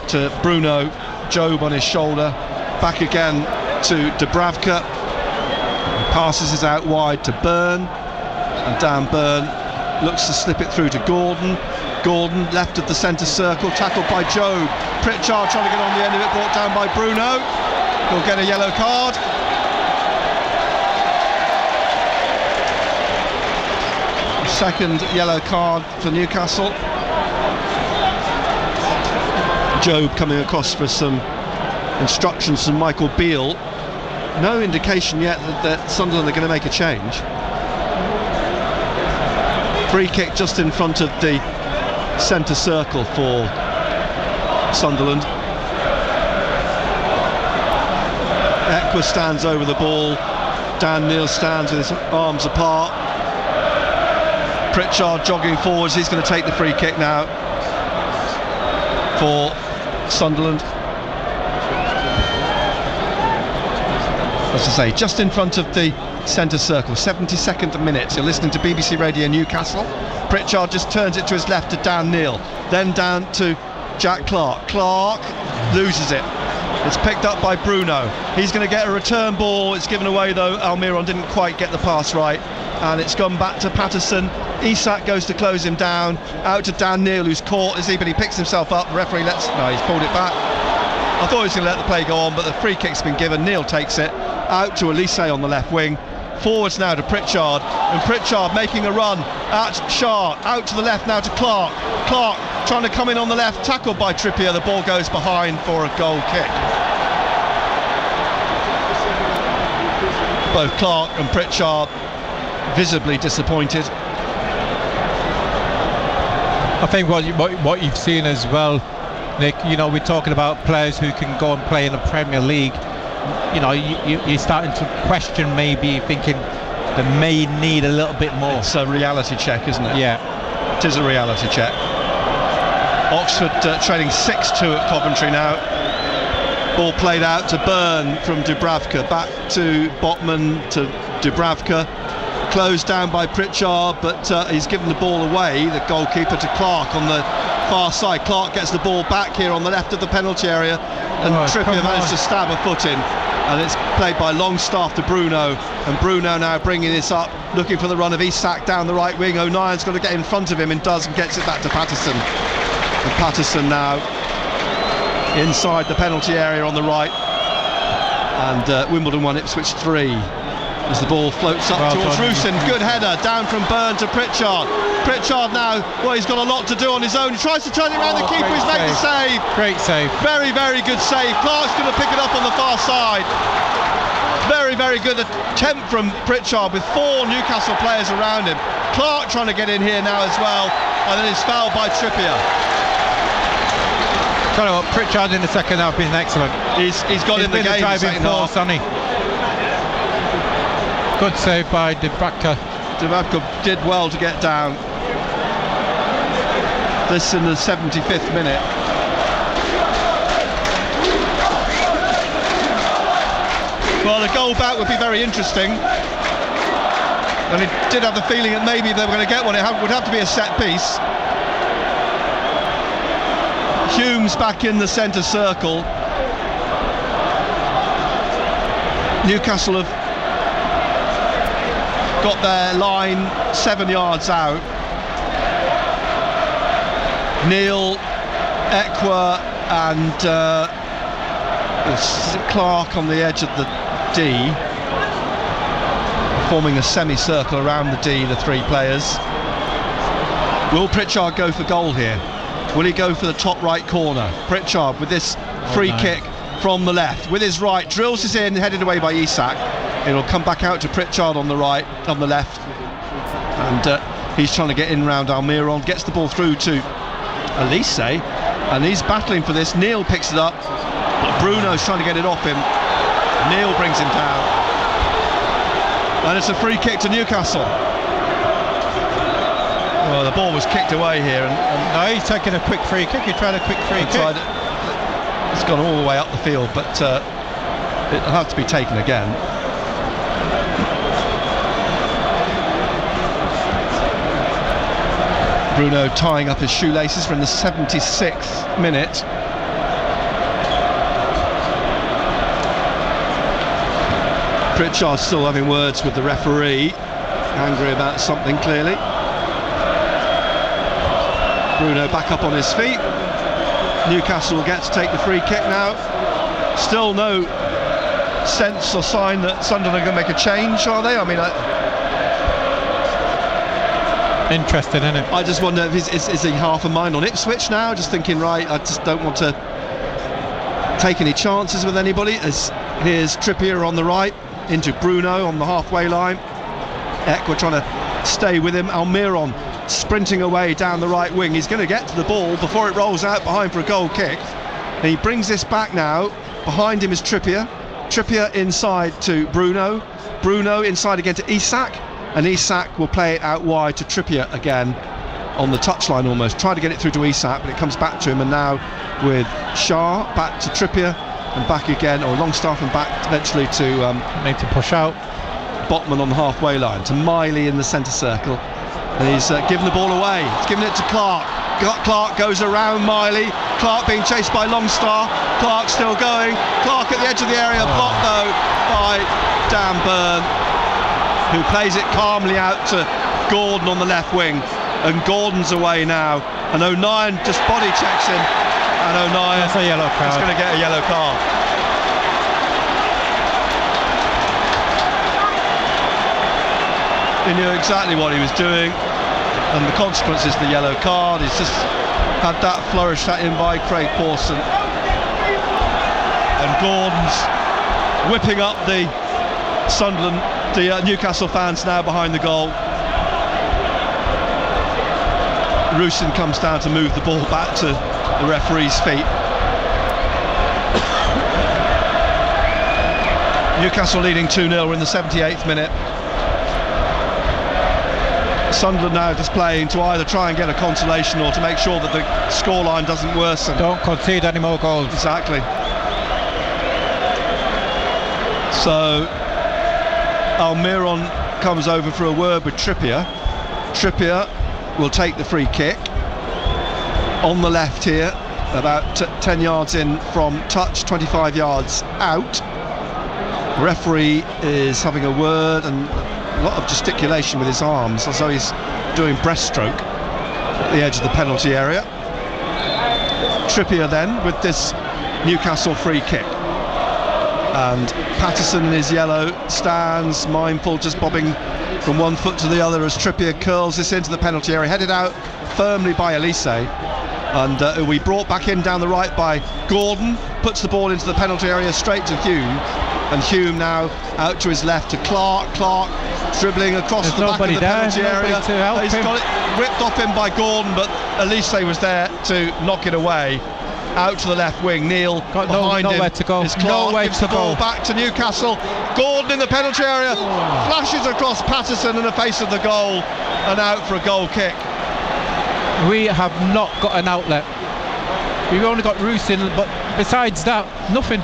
to Bruno, Jobe on his shoulder, back again to Dubravka. Passes it out wide to Byrne, and Dan Byrne looks to slip it through to Gordon. Gordon left of the centre circle, tackled by Jobe. Pritchard trying to get on the end of it, brought down by Bruno. He'll get a yellow card. Second yellow card for Newcastle. Jobe coming across for some instructions from Michael Beale. No indication yet that Sunderland are going to make a change. Free kick just in front of the centre circle for Sunderland. Ekwa stands over the ball. Dan Neil stands with his arms apart. Pritchard jogging forwards. He's going to take the free kick now for Sunderland. As I say, just in front of the centre circle. 72nd minute. You're listening to BBC Radio Newcastle. Pritchard just turns it to his left to Dan Neil, then down to Jack Clark. Clark loses it. It's picked up by Bruno. He's going to get a return ball. It's given away though. Almiron didn't quite get the pass right, and it's gone back to Patterson. Isak goes to close him down. Out to Dan Neil, who's caught, but he picks himself up. The referee he's pulled it back. I thought he was going to let the play go on, but the free kick's been given. Neil takes it out to Elise on the left wing. Forwards now to Pritchard, and Pritchard making a run at Shah. Out to the left now to Clark. Clark trying to come in on the left, tackled by Trippier. The ball goes behind for a goal kick. Both Clark and Pritchard visibly disappointed. I think what you've seen as well, Nick, we're talking about players who can go and play in the Premier League. You're starting to question, maybe thinking they may need a little bit more. It's a reality check, isn't it? Yeah, it is a reality check. Oxford trailing 6-2 at Coventry now. Ball played out to Byrne from Dubravka, back to Botman to Dubravka. Closed down by Pritchard, but he's given the ball away, the goalkeeper, to Clark on the far side. Clark gets the ball back here on the left of the penalty area, and Trippier managed to stab a foot in, and it's played by Longstaff to Bruno, and Bruno now bringing this up, looking for the run of Isak down the right wing. O'Nien's got to get in front of him, and does, and gets it back to Patterson. And Patterson now inside the penalty area on the right, and Wimbledon 1, Ipswich 3. As the ball floats up towards Rusyn. Good header down from Byrne to Pritchard. Pritchard now, he's got a lot to do on his own. He tries to turn it around. The keeper has made the save. Great save. Very, very good save. Clark's going to pick it up on the far side. Very, very good attempt from Pritchard with 4 Newcastle players around him. Clark trying to get in here now as well, and then it's fouled by Trippier. Tell you what, Pritchard in the second half has been excellent. He's got in the game. Driving force, hasn't he? Good save by Dubravka. Dubravka did well to get down. This in the 75th minute. Well, the goal back would be very interesting. And it did have the feeling that maybe if they were going to get one, it would have to be a set piece. Humes back in the centre circle. Newcastle have got their line 7 yards out. Neil, Ekwa and Clark on the edge of the D, forming a semicircle around the D, the 3 players. Will Pritchard go for goal here? Will he go for the top right corner? Pritchard with this free kick from the left. With his right, drills this in, headed away by Isak. It'll come back out to Pritchard on the right, on the left. And he's trying to get in round Almiron. Gets the ball through to Elise. And he's battling for this. Neil picks it up. But Bruno's trying to get it off him. Neil brings him down. And it's a free kick to Newcastle. Well, the ball was kicked away here, and no, he's taking a quick free kick. He tried a quick free kick. It's gone all the way up the field, but it'll have to be taken again. Bruno tying up his shoelaces. We're in the 76th minute. Pritchard still having words with the referee, angry about something clearly. Bruno back up on his feet. Newcastle will get to take the free kick now. Still no sense or sign that Sunderland are going to make a change, are they? I mean, interesting, isn't it? I just wonder if is he half a mind on Ipswich now? Just thinking, right, I just don't want to take any chances with anybody. As here's Trippier on the right, into Bruno on the halfway line. Ekwa trying to stay with him. Almiron sprinting away down the right wing. He's going to get to the ball before it rolls out behind for a goal kick. And he brings this back now. Behind him is Trippier. Trippier inside to Bruno. Bruno inside again to Isak. And Isak will play it out wide to Trippier again on the touchline almost. Try to get it through to Isak, but it comes back to him. And now with Shah back to Trippier and back again, or Longstaff and back eventually to need to push out. Botman on the halfway line to Miley in the centre circle, and he's given the ball away. He's given it to Clark. Clark goes around Miley. Clark being chased by Longstaff. Clark still going. Clark at the edge of the area, blocked though by Dan Burn, who plays it calmly out to Gordon on the left wing, and Gordon's away now, and O'Nien just body checks him, and O'Nien is going to get a yellow card. He knew exactly what he was doing, and the consequence is the yellow card. He's just had that flourish at him by Craig Pawson, and Gordon's whipping up the Sunderland, the Newcastle fans now behind the goal. Rusyn comes down to move the ball back to the referee's feet. Newcastle leading 2-0 in the 78th minute. Sunderland now just playing to either try and get a consolation or to make sure that the scoreline doesn't worsen. Don't concede any more goals. Exactly. So Almiron comes over for a word with Trippier. Trippier will take the free kick on the left here, about 10 yards in from touch, 25 yards out. Referee is having a word and a lot of gesticulation with his arms, as though he's doing breaststroke at the edge of the penalty area. Trippier then with this Newcastle free kick, and Patterson in his yellow stands mindful, just bobbing from one foot to the other as Trippier curls this into the penalty area, headed out firmly by Elise, and we brought back in down the right by Gordon, puts the ball into the penalty area straight to Hume, and Hume now out to his left to Clark. Clark dribbling across the back of the penalty area. He's got it ripped off him by Gordon, but Elise was there to knock it away. Out to the left wing, Neil got behind nowhere him. To go. It's Clark, gives the ball back to Newcastle. Gordon in the penalty area, flashes across Patterson in the face of the goal, and out for a goal kick. We have not got an outlet. We've only got Rusyn, but besides that, nothing.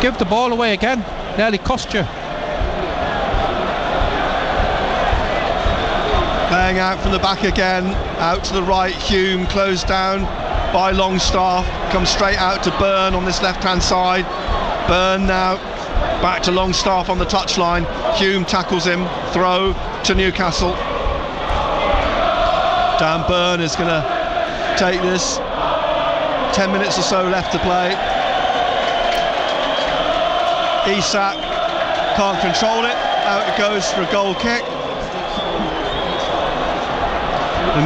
Give the ball away again. Nearly cost you. Playing out from the back again, out to the right. Hume closed down by Longstaff, comes straight out to Byrne on this left hand side. Byrne now back to Longstaff on the touchline. Hume tackles him, throw to Newcastle. Dan Byrne is going to take this. 10 minutes or so left to play. Isak can't control it, out it goes for a goal kick.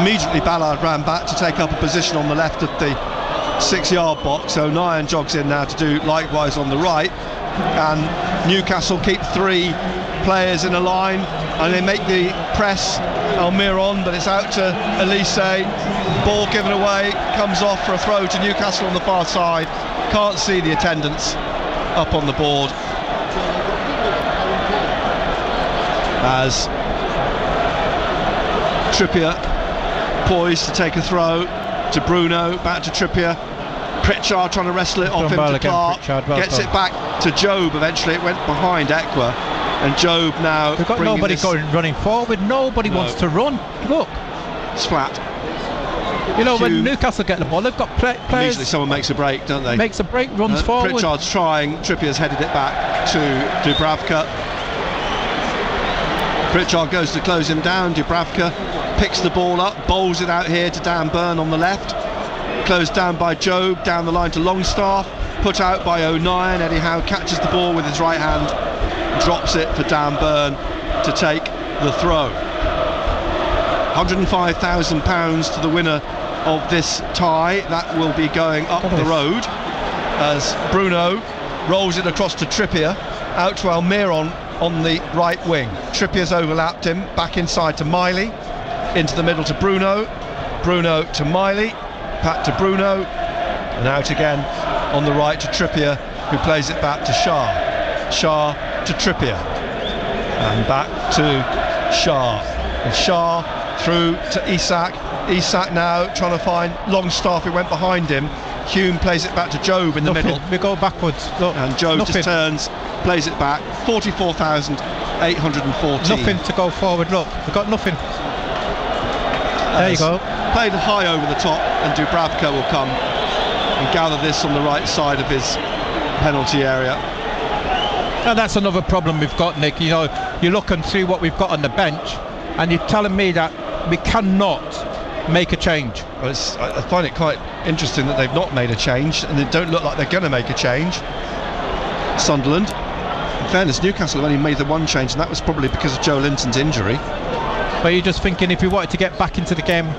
Immediately Ballard ran back to take up a position on the left of the 6-yard box. O'Nien jogs in now to do likewise on the right, and Newcastle keep 3 players in a line, and they make the press Almiron, but it's out to Elise. Ball given away, comes off for a throw to Newcastle on the far side. Can't see the attendance up on the board as Trippier poised to take a throw to Bruno, back to Trippier. Pritchard trying to wrestle it off him to Clark, gets it back to Job. Eventually it went behind Ekwa, and Job now we've got nobody running forward. Nobody wants to run. Look, it's flat. You know, when Newcastle get the ball, they've got players. Immediately someone makes a break, don't they? Makes a break, runs forward. Pritchard's trying, Trippier's headed it back to Dubravka. Pritchard goes to close him down. Dubravka picks the ball up, bowls it out here to Dan Byrne on the left. Closed down by Job, down the line to Longstaff, put out by O'Nien. Eddie Howe catches the ball with his right hand, drops it for Dan Byrne to take the throw. £105,000 to the winner of this tie. That will be going up the road as Bruno rolls it across to Trippier, out to Almiron on the right wing. Trippier's overlapped him, back inside to Miley, into the middle to Bruno, Bruno to Miley, back to Bruno, and out again on the right to Trippier, who plays it back to Shah. Shah to Trippier, and back to Shah, and Shah through to Isak. Isak now trying to find Longstaff, who went behind him. Hume plays it back to Job in the middle. We go backwards. Look, and Job just turns, plays it back. 44,814. Nothing to go forward. Look, we've got nothing. There you go. Played high over the top, and Dubravka will come and gather this on the right side of his penalty area. And that's another problem we've got, Nick. You know, you're looking through what we've got on the bench, and you're telling me that we cannot make a change. Well, I find it quite interesting that they've not made a change, and they don't look like they're going to make a change. Sunderland. In fairness, Newcastle have only made the one change, and that was probably because of Joe Linton's injury. But you're just thinking, if we wanted to get back into the game,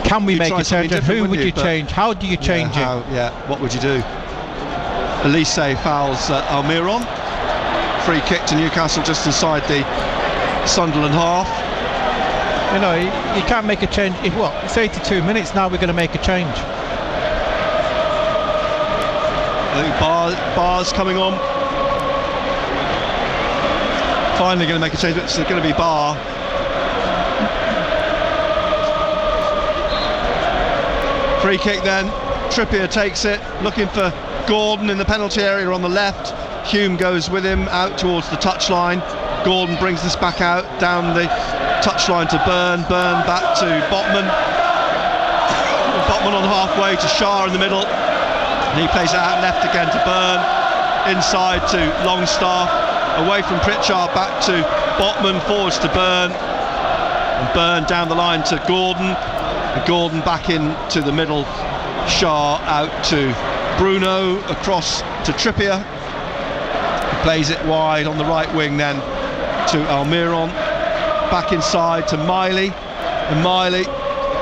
can we make a change? And who would you change? How do you change it? What would you do? Elise fouls Almiron. Free kick to Newcastle just inside the Sunderland half. You know, you can't make a change. It's 82 minutes now, we're going to make a change. I think Barr's coming on. Finally going to make a change, but it's going to be Barr. Free kick then. Trippier takes it, looking for Gordon in the penalty area on the left. Hume goes with him out towards the touchline. Gordon brings this back out down the touchline to Byrne back to Botman. Botman on halfway to Shah in the middle. He plays it out left again to Byrne. Inside to Longstaff. Away from Pritchard back to Botman, forwards to Byrne. And Byrne down the line to Gordon. And Gordon back into the middle. Shah out to Bruno, across to Trippier. He plays it wide on the right wing then to Almiron. Back inside to Miley, and Miley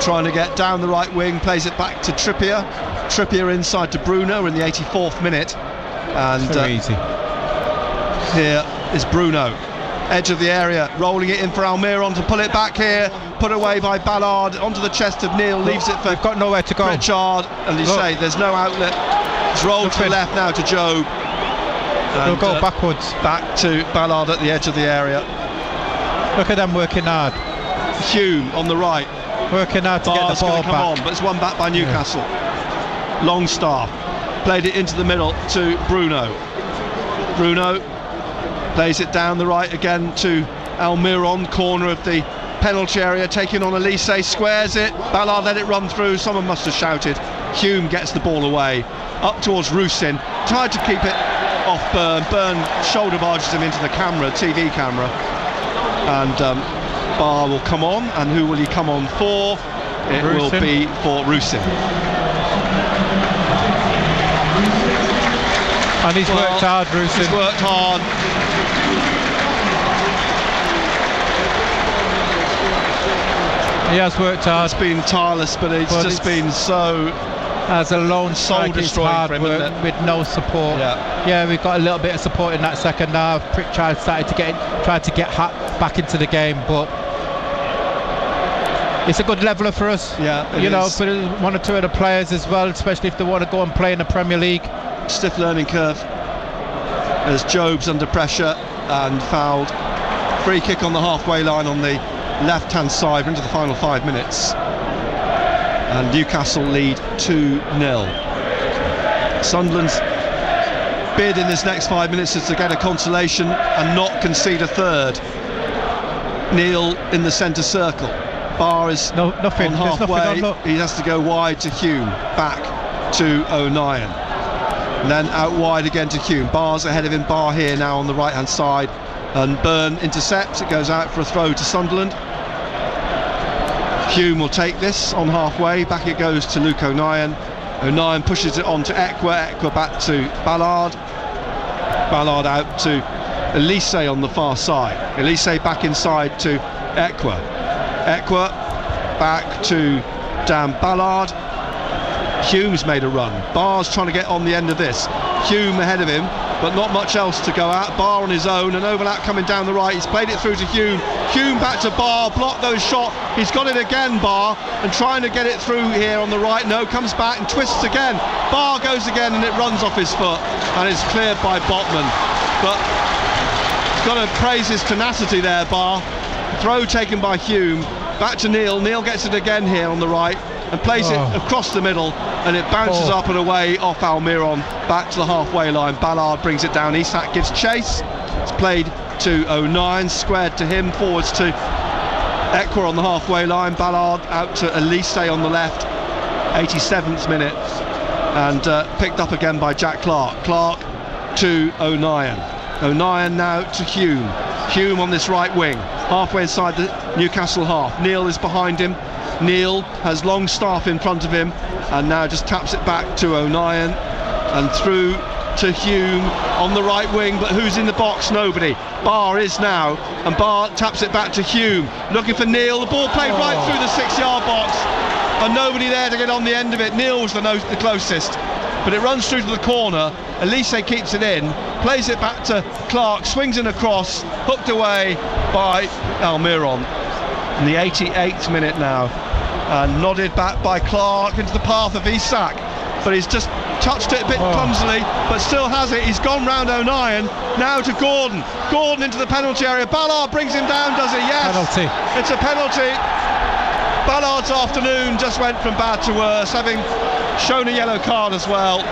trying to get down the right wing, plays it back to Trippier. Trippier inside to Bruno in the 84th minute, and very easy. Here is Bruno, edge of the area, rolling it in for Almiron to pull it back here, put away by Ballard onto the chest of Neil, leaves it for We've got nowhere to go. Pritchard, and you say there's no outlet. It's rolled to the left now to Job. They'll go backwards. Back to Ballard at the edge of the area. Look at them working hard. Hume on the right. Working hard to Barr's get the ball come back. on, but it's won back by Newcastle. Longstaff played it into the middle to Bruno. Bruno plays it down the right again to Almiron, corner of the penalty area, taking on Elise, squares it. Ballard let it run through. Someone must have shouted. Hume gets the ball away. Up towards Rusin. Tried to keep it off Byrne. Byrne shoulder barges him into the camera, TV camera. And Barr will come on, and who will he come on for? It Rusin. will be for Rusin. And he's worked hard, Rusin. He's worked hard. He has worked hard. It's been tireless, but it's been so... As a lone soul destroying hard for him, work with no support. Yeah, we've got a little bit of support in that second half. Pritchard tried to get back into the game, but it's a good leveler for us. Yeah, for one or two of the players as well, especially if they want to go and play in the Premier League. Stiff learning curve as Job's under pressure and fouled. Free kick on the halfway line on the left-hand side into the final 5 minutes. And Newcastle lead 2-0. Sunderland's bid in this next 5 minutes is to get a consolation and not concede a third. Neil in the centre circle. Barr is nothing. on halfway. Nothing he has to go wide to Hume, back to O'Nien. And then out wide again to Hume. Barr's ahead of him. Barr here now on the right-hand side. And Byrne intercepts. It goes out for a throw to Sunderland. Hume will take this on halfway. Back it goes to Luke O'Nien. O'Nien pushes it on to Ekwa. Ekwa back to Ballard. Ballard out to Elise on the far side. Elise back inside to Ekwa. Ekwa back to Dan Ballard. Hume's made a run. Barr's trying to get on the end of this. Hume ahead of him, but not much else to go at. Barr on his own, an overlap coming down the right. He's played it through to Hume. Hume back to Barr, blocked those shot. He's got it again, Barr, and trying to get it through here on the right. No, comes back and twists again. Barr goes again, and it runs off his foot, and it's cleared by Botman. But he's got to praise his tenacity there, Barr. Throw taken by Hume. Back to Neil. Neil gets it again here on the right. and plays it across the middle, and it bounces up and away off Almiron back to the halfway line. Ballard brings it down. Isak gives chase. It's played to O'Nien, squared to him, forwards to Ekwa on the halfway line. Ballard out to Elise on the left, 87th minute, and picked up again by Jack Clark. Clark to O'Nien. O'Nien now to Hume. Hume on this right wing, halfway inside the Newcastle half. Neil is behind him. Neil has Longstaff in front of him, and now just taps it back to O'Nien and through to Hume on the right wing, but who's in the box? Nobody. Barr is now, and Barr taps it back to Hume, looking for Neil. The ball played right through the 6-yard box, and nobody there to get on the end of it. Neil was the closest, but it runs through to the corner. Elise keeps it in, plays it back to Clark, swings in across, hooked away by Almiron in the 88th minute now, and nodded back by Clark into the path of Isak, but he's just touched it a bit clumsily, but still has it. He's gone round O'Nien, now to Gordon. Gordon into the penalty area. Ballard brings him down, does he? Yes. Penalty. It's a penalty. Ballard's afternoon just went from bad to worse, having shown a yellow card as well.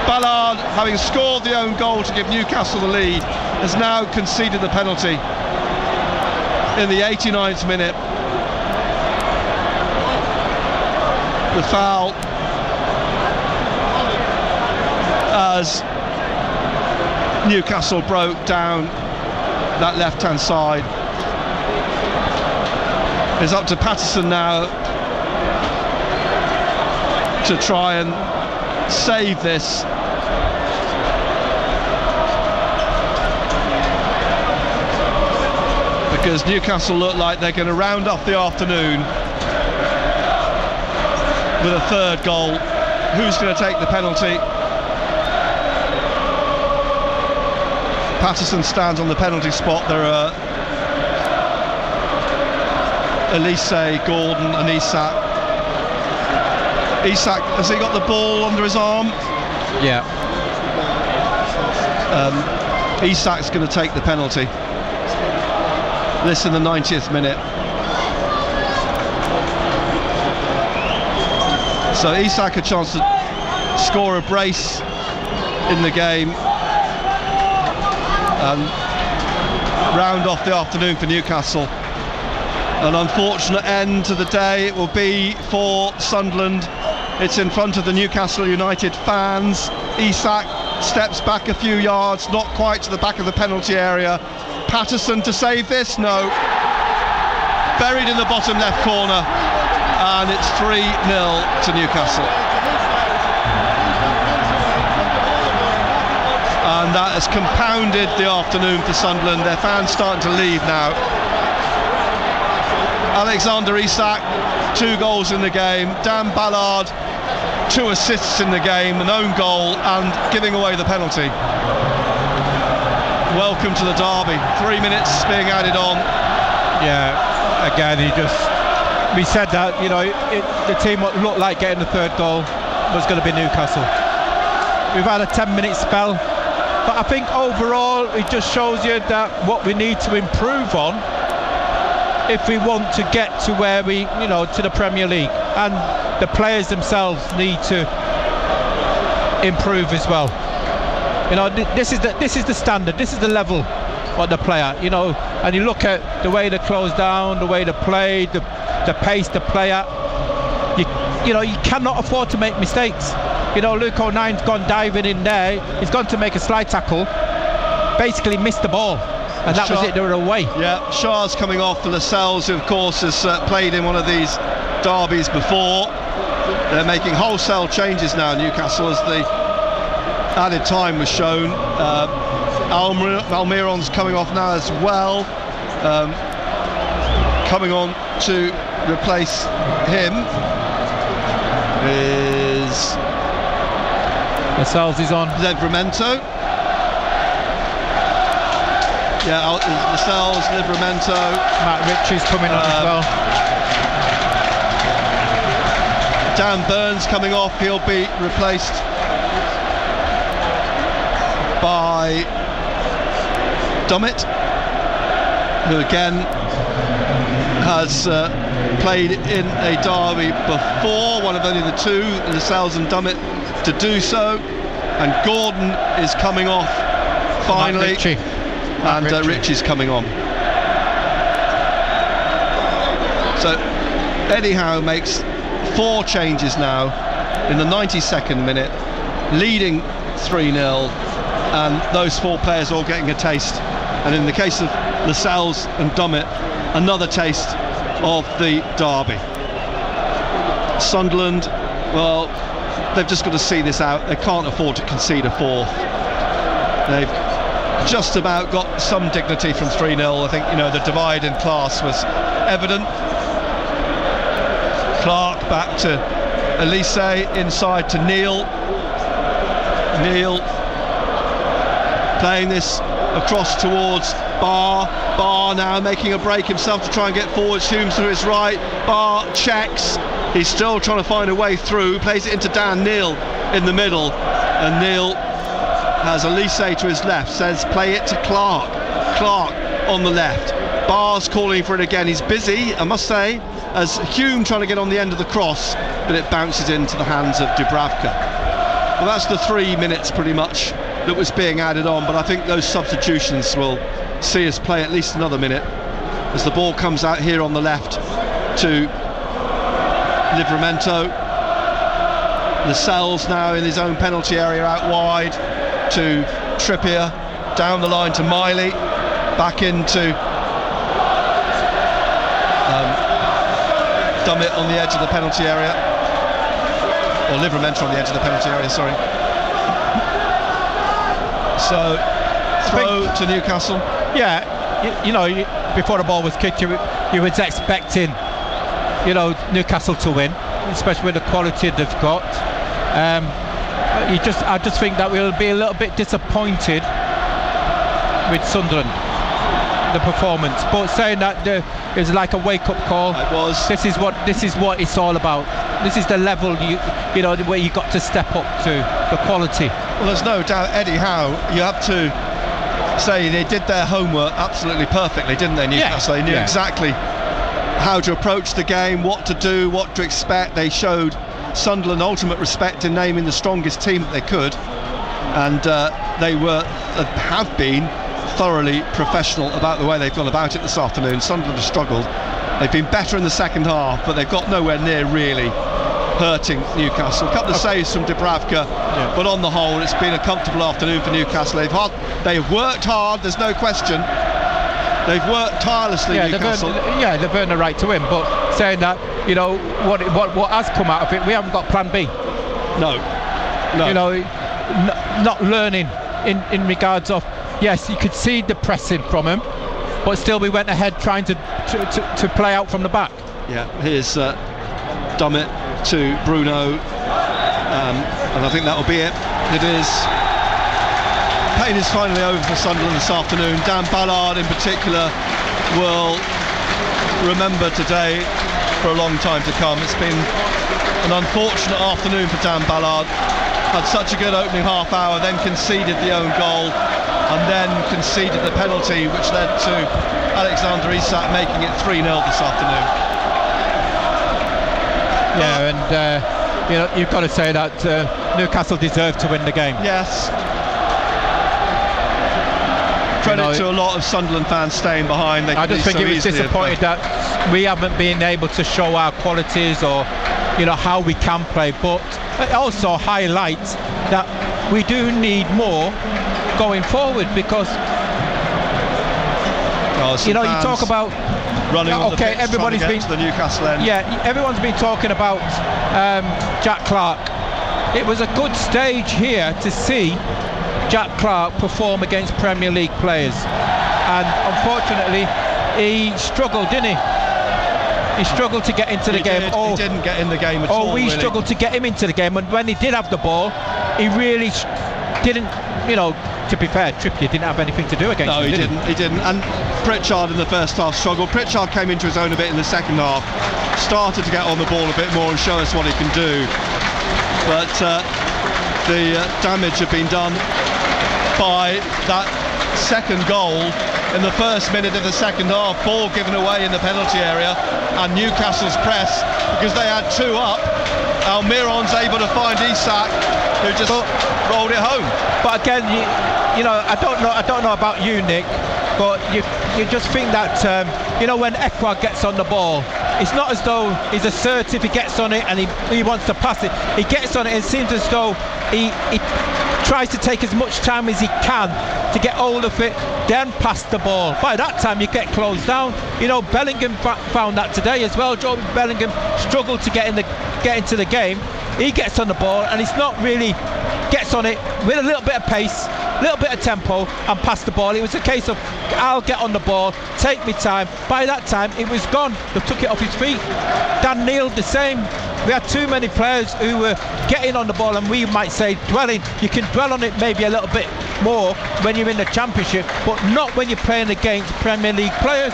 Ballard, having scored the own goal to give Newcastle the lead, has now conceded the penalty in the 89th minute. The foul as Newcastle broke down that left-hand side. It's up to Patterson now to try and save this. Because Newcastle look like they're going to round off the afternoon with a third goal. Who's going to take the penalty? Patterson stands on the penalty spot. There are Elise, Gordon and Isak. Isak, has he got the ball under his arm? Yeah. Isak's going to take the penalty. This in the 90th minute. So Isak a chance to score a brace in the game and round off the afternoon for Newcastle. An unfortunate end to the day it will be for Sunderland. It's in front of the Newcastle United fans. Isak steps back a few yards, not quite to the back of the penalty area. Patterson to save this? No. Buried in the bottom left corner, and it's 3-0 to Newcastle. And that has compounded the afternoon for Sunderland. Their fans starting to leave now. Alexander Isak, 2 goals in the game. Dan Ballard, 2 assists in the game, an own goal, and giving away the penalty. Welcome to the derby. 3 minutes being added on. Yeah, again, we said that, you know, the team what looked like getting the third goal was going to be Newcastle. We've had a 10-minute spell, but I think overall it just shows you that what we need to improve on if we want to get to where we, you know, to the Premier League, and the players themselves need to improve as well. You know, this is the standard, this is the level of the player, you know, and you look at the way they close down, the way they play, the pace they play at. You know, you cannot afford to make mistakes. You know, Luke O'Nien's gone diving in there, he's gone to make a slide tackle, basically missed the ball, and that was it, they were away. Yeah, Shah's coming off for Lascelles, who of course has played in one of these derbies before. They're making wholesale changes now, Newcastle, as the added time was shown. Almiron's coming off now as well. Coming on to replace him is Lascelles is on. Livramento. Yeah, Lascelles, Livramento. Matt Ritchie's coming on as well. Dan Burns coming off, he'll be replaced by Dummett, who again has played in a derby before, one of only the two, Lascelles and Dummett, to do so. And Gordon is coming off finally, and Ritchie's coming on. So Eddie Howe makes 4 changes now in the 92nd minute, leading 3-0, and those 4 players all getting a taste. And in the case of Lascelles and Dummett, another taste of the derby. Sunderland, well, they've just got to see this out. They can't afford to concede a 4th. They've just about got some dignity from 3-0. I think, the divide in class was evident. Clark back to Elise, inside to Neil. Neil playing this across towards Barr. Barr now making a break himself to try and get forwards. Humes to his right. Barr checks. He's still trying to find a way through. Plays it into Dan Neil in the middle. And Neil has Elise to his left. Says play it to Clark. Clark on the left. Barr's calling for it again. He's busy, I must say, as Hume trying to get on the end of the cross, but it bounces into the hands of Dubravka. Well, that's the 3 minutes pretty much that was being added on, but I think those substitutions will see us play at least another minute as the ball comes out here on the left to Livramento. Lascelles now in his own penalty area out wide to Trippier, down the line to Miley, back into Dummett on the edge of the penalty area, or Livramento on the edge of the penalty area, sorry. So throw to Newcastle. Yeah, before the ball was kicked, you was expecting Newcastle to win, especially with the quality they've got. I just think that we'll be a little bit disappointed with Sunderland, the performance. But saying that it was like a wake-up call. It was. This is what it's all about. This is the level where you got to step up to, the quality. Well, there's no doubt Eddie Howe, you have to say they did their homework absolutely perfectly, didn't they, Newcastle? They knew exactly how to approach the game, what to do, what to expect. They showed Sunderland ultimate respect in naming the strongest team that they could, and they have been thoroughly professional about the way they've gone about it this afternoon. Sunderland have struggled. They've been better in the second half, but they've got nowhere near really hurting Newcastle. A couple of saves from Dubravka, but on the whole it's been a comfortable afternoon for Newcastle. They've worked hard, there's no question. They've worked tirelessly, Newcastle. They've earned the right to win, but saying that, what has come out of it, we haven't got plan B. No. Not learning in regards of, yes, you could see the pressing from him, but still we went ahead trying to play out from the back. Yeah, here's Dummett to Bruno, and I think that'll be it. It is. Pain is finally over for Sunderland this afternoon. Dan Ballard in particular will remember today for a long time to come. It's been an unfortunate afternoon for Dan Ballard. Had such a good opening half hour, then conceded the own goal, and then conceded the penalty, which led to Alexander Isak making it 3-0 this afternoon. Yeah, and you've got to say that Newcastle deserved to win the game. Yes. Credit to a lot of Sunderland fans staying behind. I just think it was disappointed that we haven't been able to show our qualities or how we can play, but it also highlights that we do need more going forward, because you talk about running on the pitch, everybody's been to the Newcastle end. Yeah, everyone's been talking about Jack Clark. It was a good stage here to see Jack Clark perform against Premier League players, and unfortunately he struggled, didn't he? He struggled to get into the game. He didn't get in the game at all. We struggled to get him into the game, and when he did have the ball, he really didn't. To be fair, Trippier didn't have anything to do against him. No, he didn't. And Pritchard in the first half struggled. Pritchard came into his own a bit in the second half, started to get on the ball a bit more and show us what he can do. But the damage had been done by that second goal in the first minute of the second half. Ball given away in the penalty area. and Newcastle's press, because they had 2 up. Almiron's able to find Isak, who just rolled it home. But again, you know, I don't know about you, Nick, but you just think that when Ekwa gets on the ball, it's not as though he's assertive. He gets on it and he wants to pass it. He gets on it and it seems as though he tries to take as much time as he can to get hold of it, then pass the ball. By that time you get closed down. You know, Bellingham found that today as well. Joe Bellingham struggled to get into the game. He gets on the ball and he's not really gets on it with a little bit of pace, a little bit of tempo, and pass the ball. It was a case of, I'll get on the ball, take me time. By that time it was gone. They took it off his feet. Dan Neil the same. We had too many players who were getting on the ball, and we might say dwelling. You can dwell on it maybe a little bit more when you're in the Championship, but not when you're playing against Premier League players.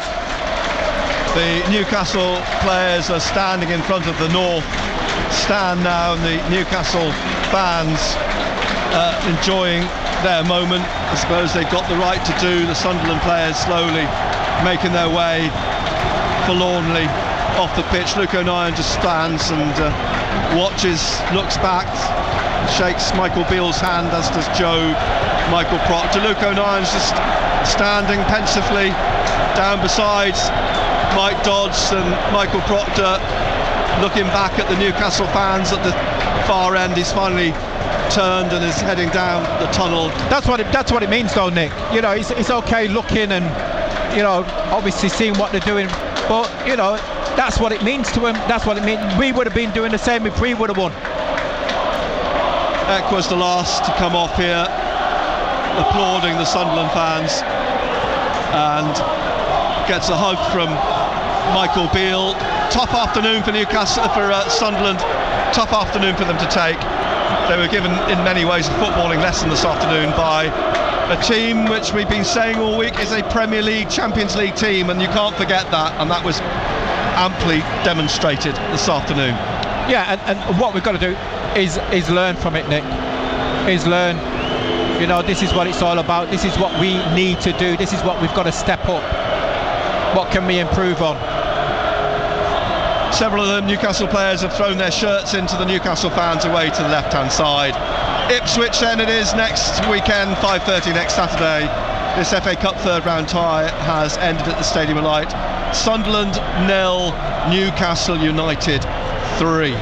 The Newcastle players are standing in front of the North stand now, and the Newcastle fans enjoying their moment. I suppose they've got the right to do. The Sunderland players slowly making their way forlornly off the pitch. Luke O'Nien just stands and watches, looks back, shakes Michael Beale's hand, as does Michael Proctor. Luke O'Nien's just standing pensively down beside Mike Dodds and Michael Proctor, looking back at the Newcastle fans at the far end. He's finally turned and is heading down the tunnel. That's what it means, though, Nick. You know, it's okay looking and, you know, obviously seeing what they're doing, but you know, that's what it means to him. That's what it means. We would have been doing the same if we would have won. Ekwa's the last to come off here, applauding the Sunderland fans, and gets a hug from Michael Beale. Tough afternoon for Newcastle, for Sunderland. Tough afternoon for them to take. They were given, in many ways, a footballing lesson this afternoon by a team which we've been saying all week is a Premier League, Champions League team, and you can't forget that, and that was amply demonstrated this afternoon. Yeah, and what we've got to do is learn from it, Nick. Is learn. You know, this is what it's all about. This is what we need to do. This is what we've got to step up. What can we improve on? Several of the Newcastle players have thrown their shirts into the Newcastle fans away to the left-hand side. Ipswich then it is next weekend, 5:30 next Saturday. This FA Cup third round tie has ended at the Stadium of Light. Sunderland 0, Newcastle United 3.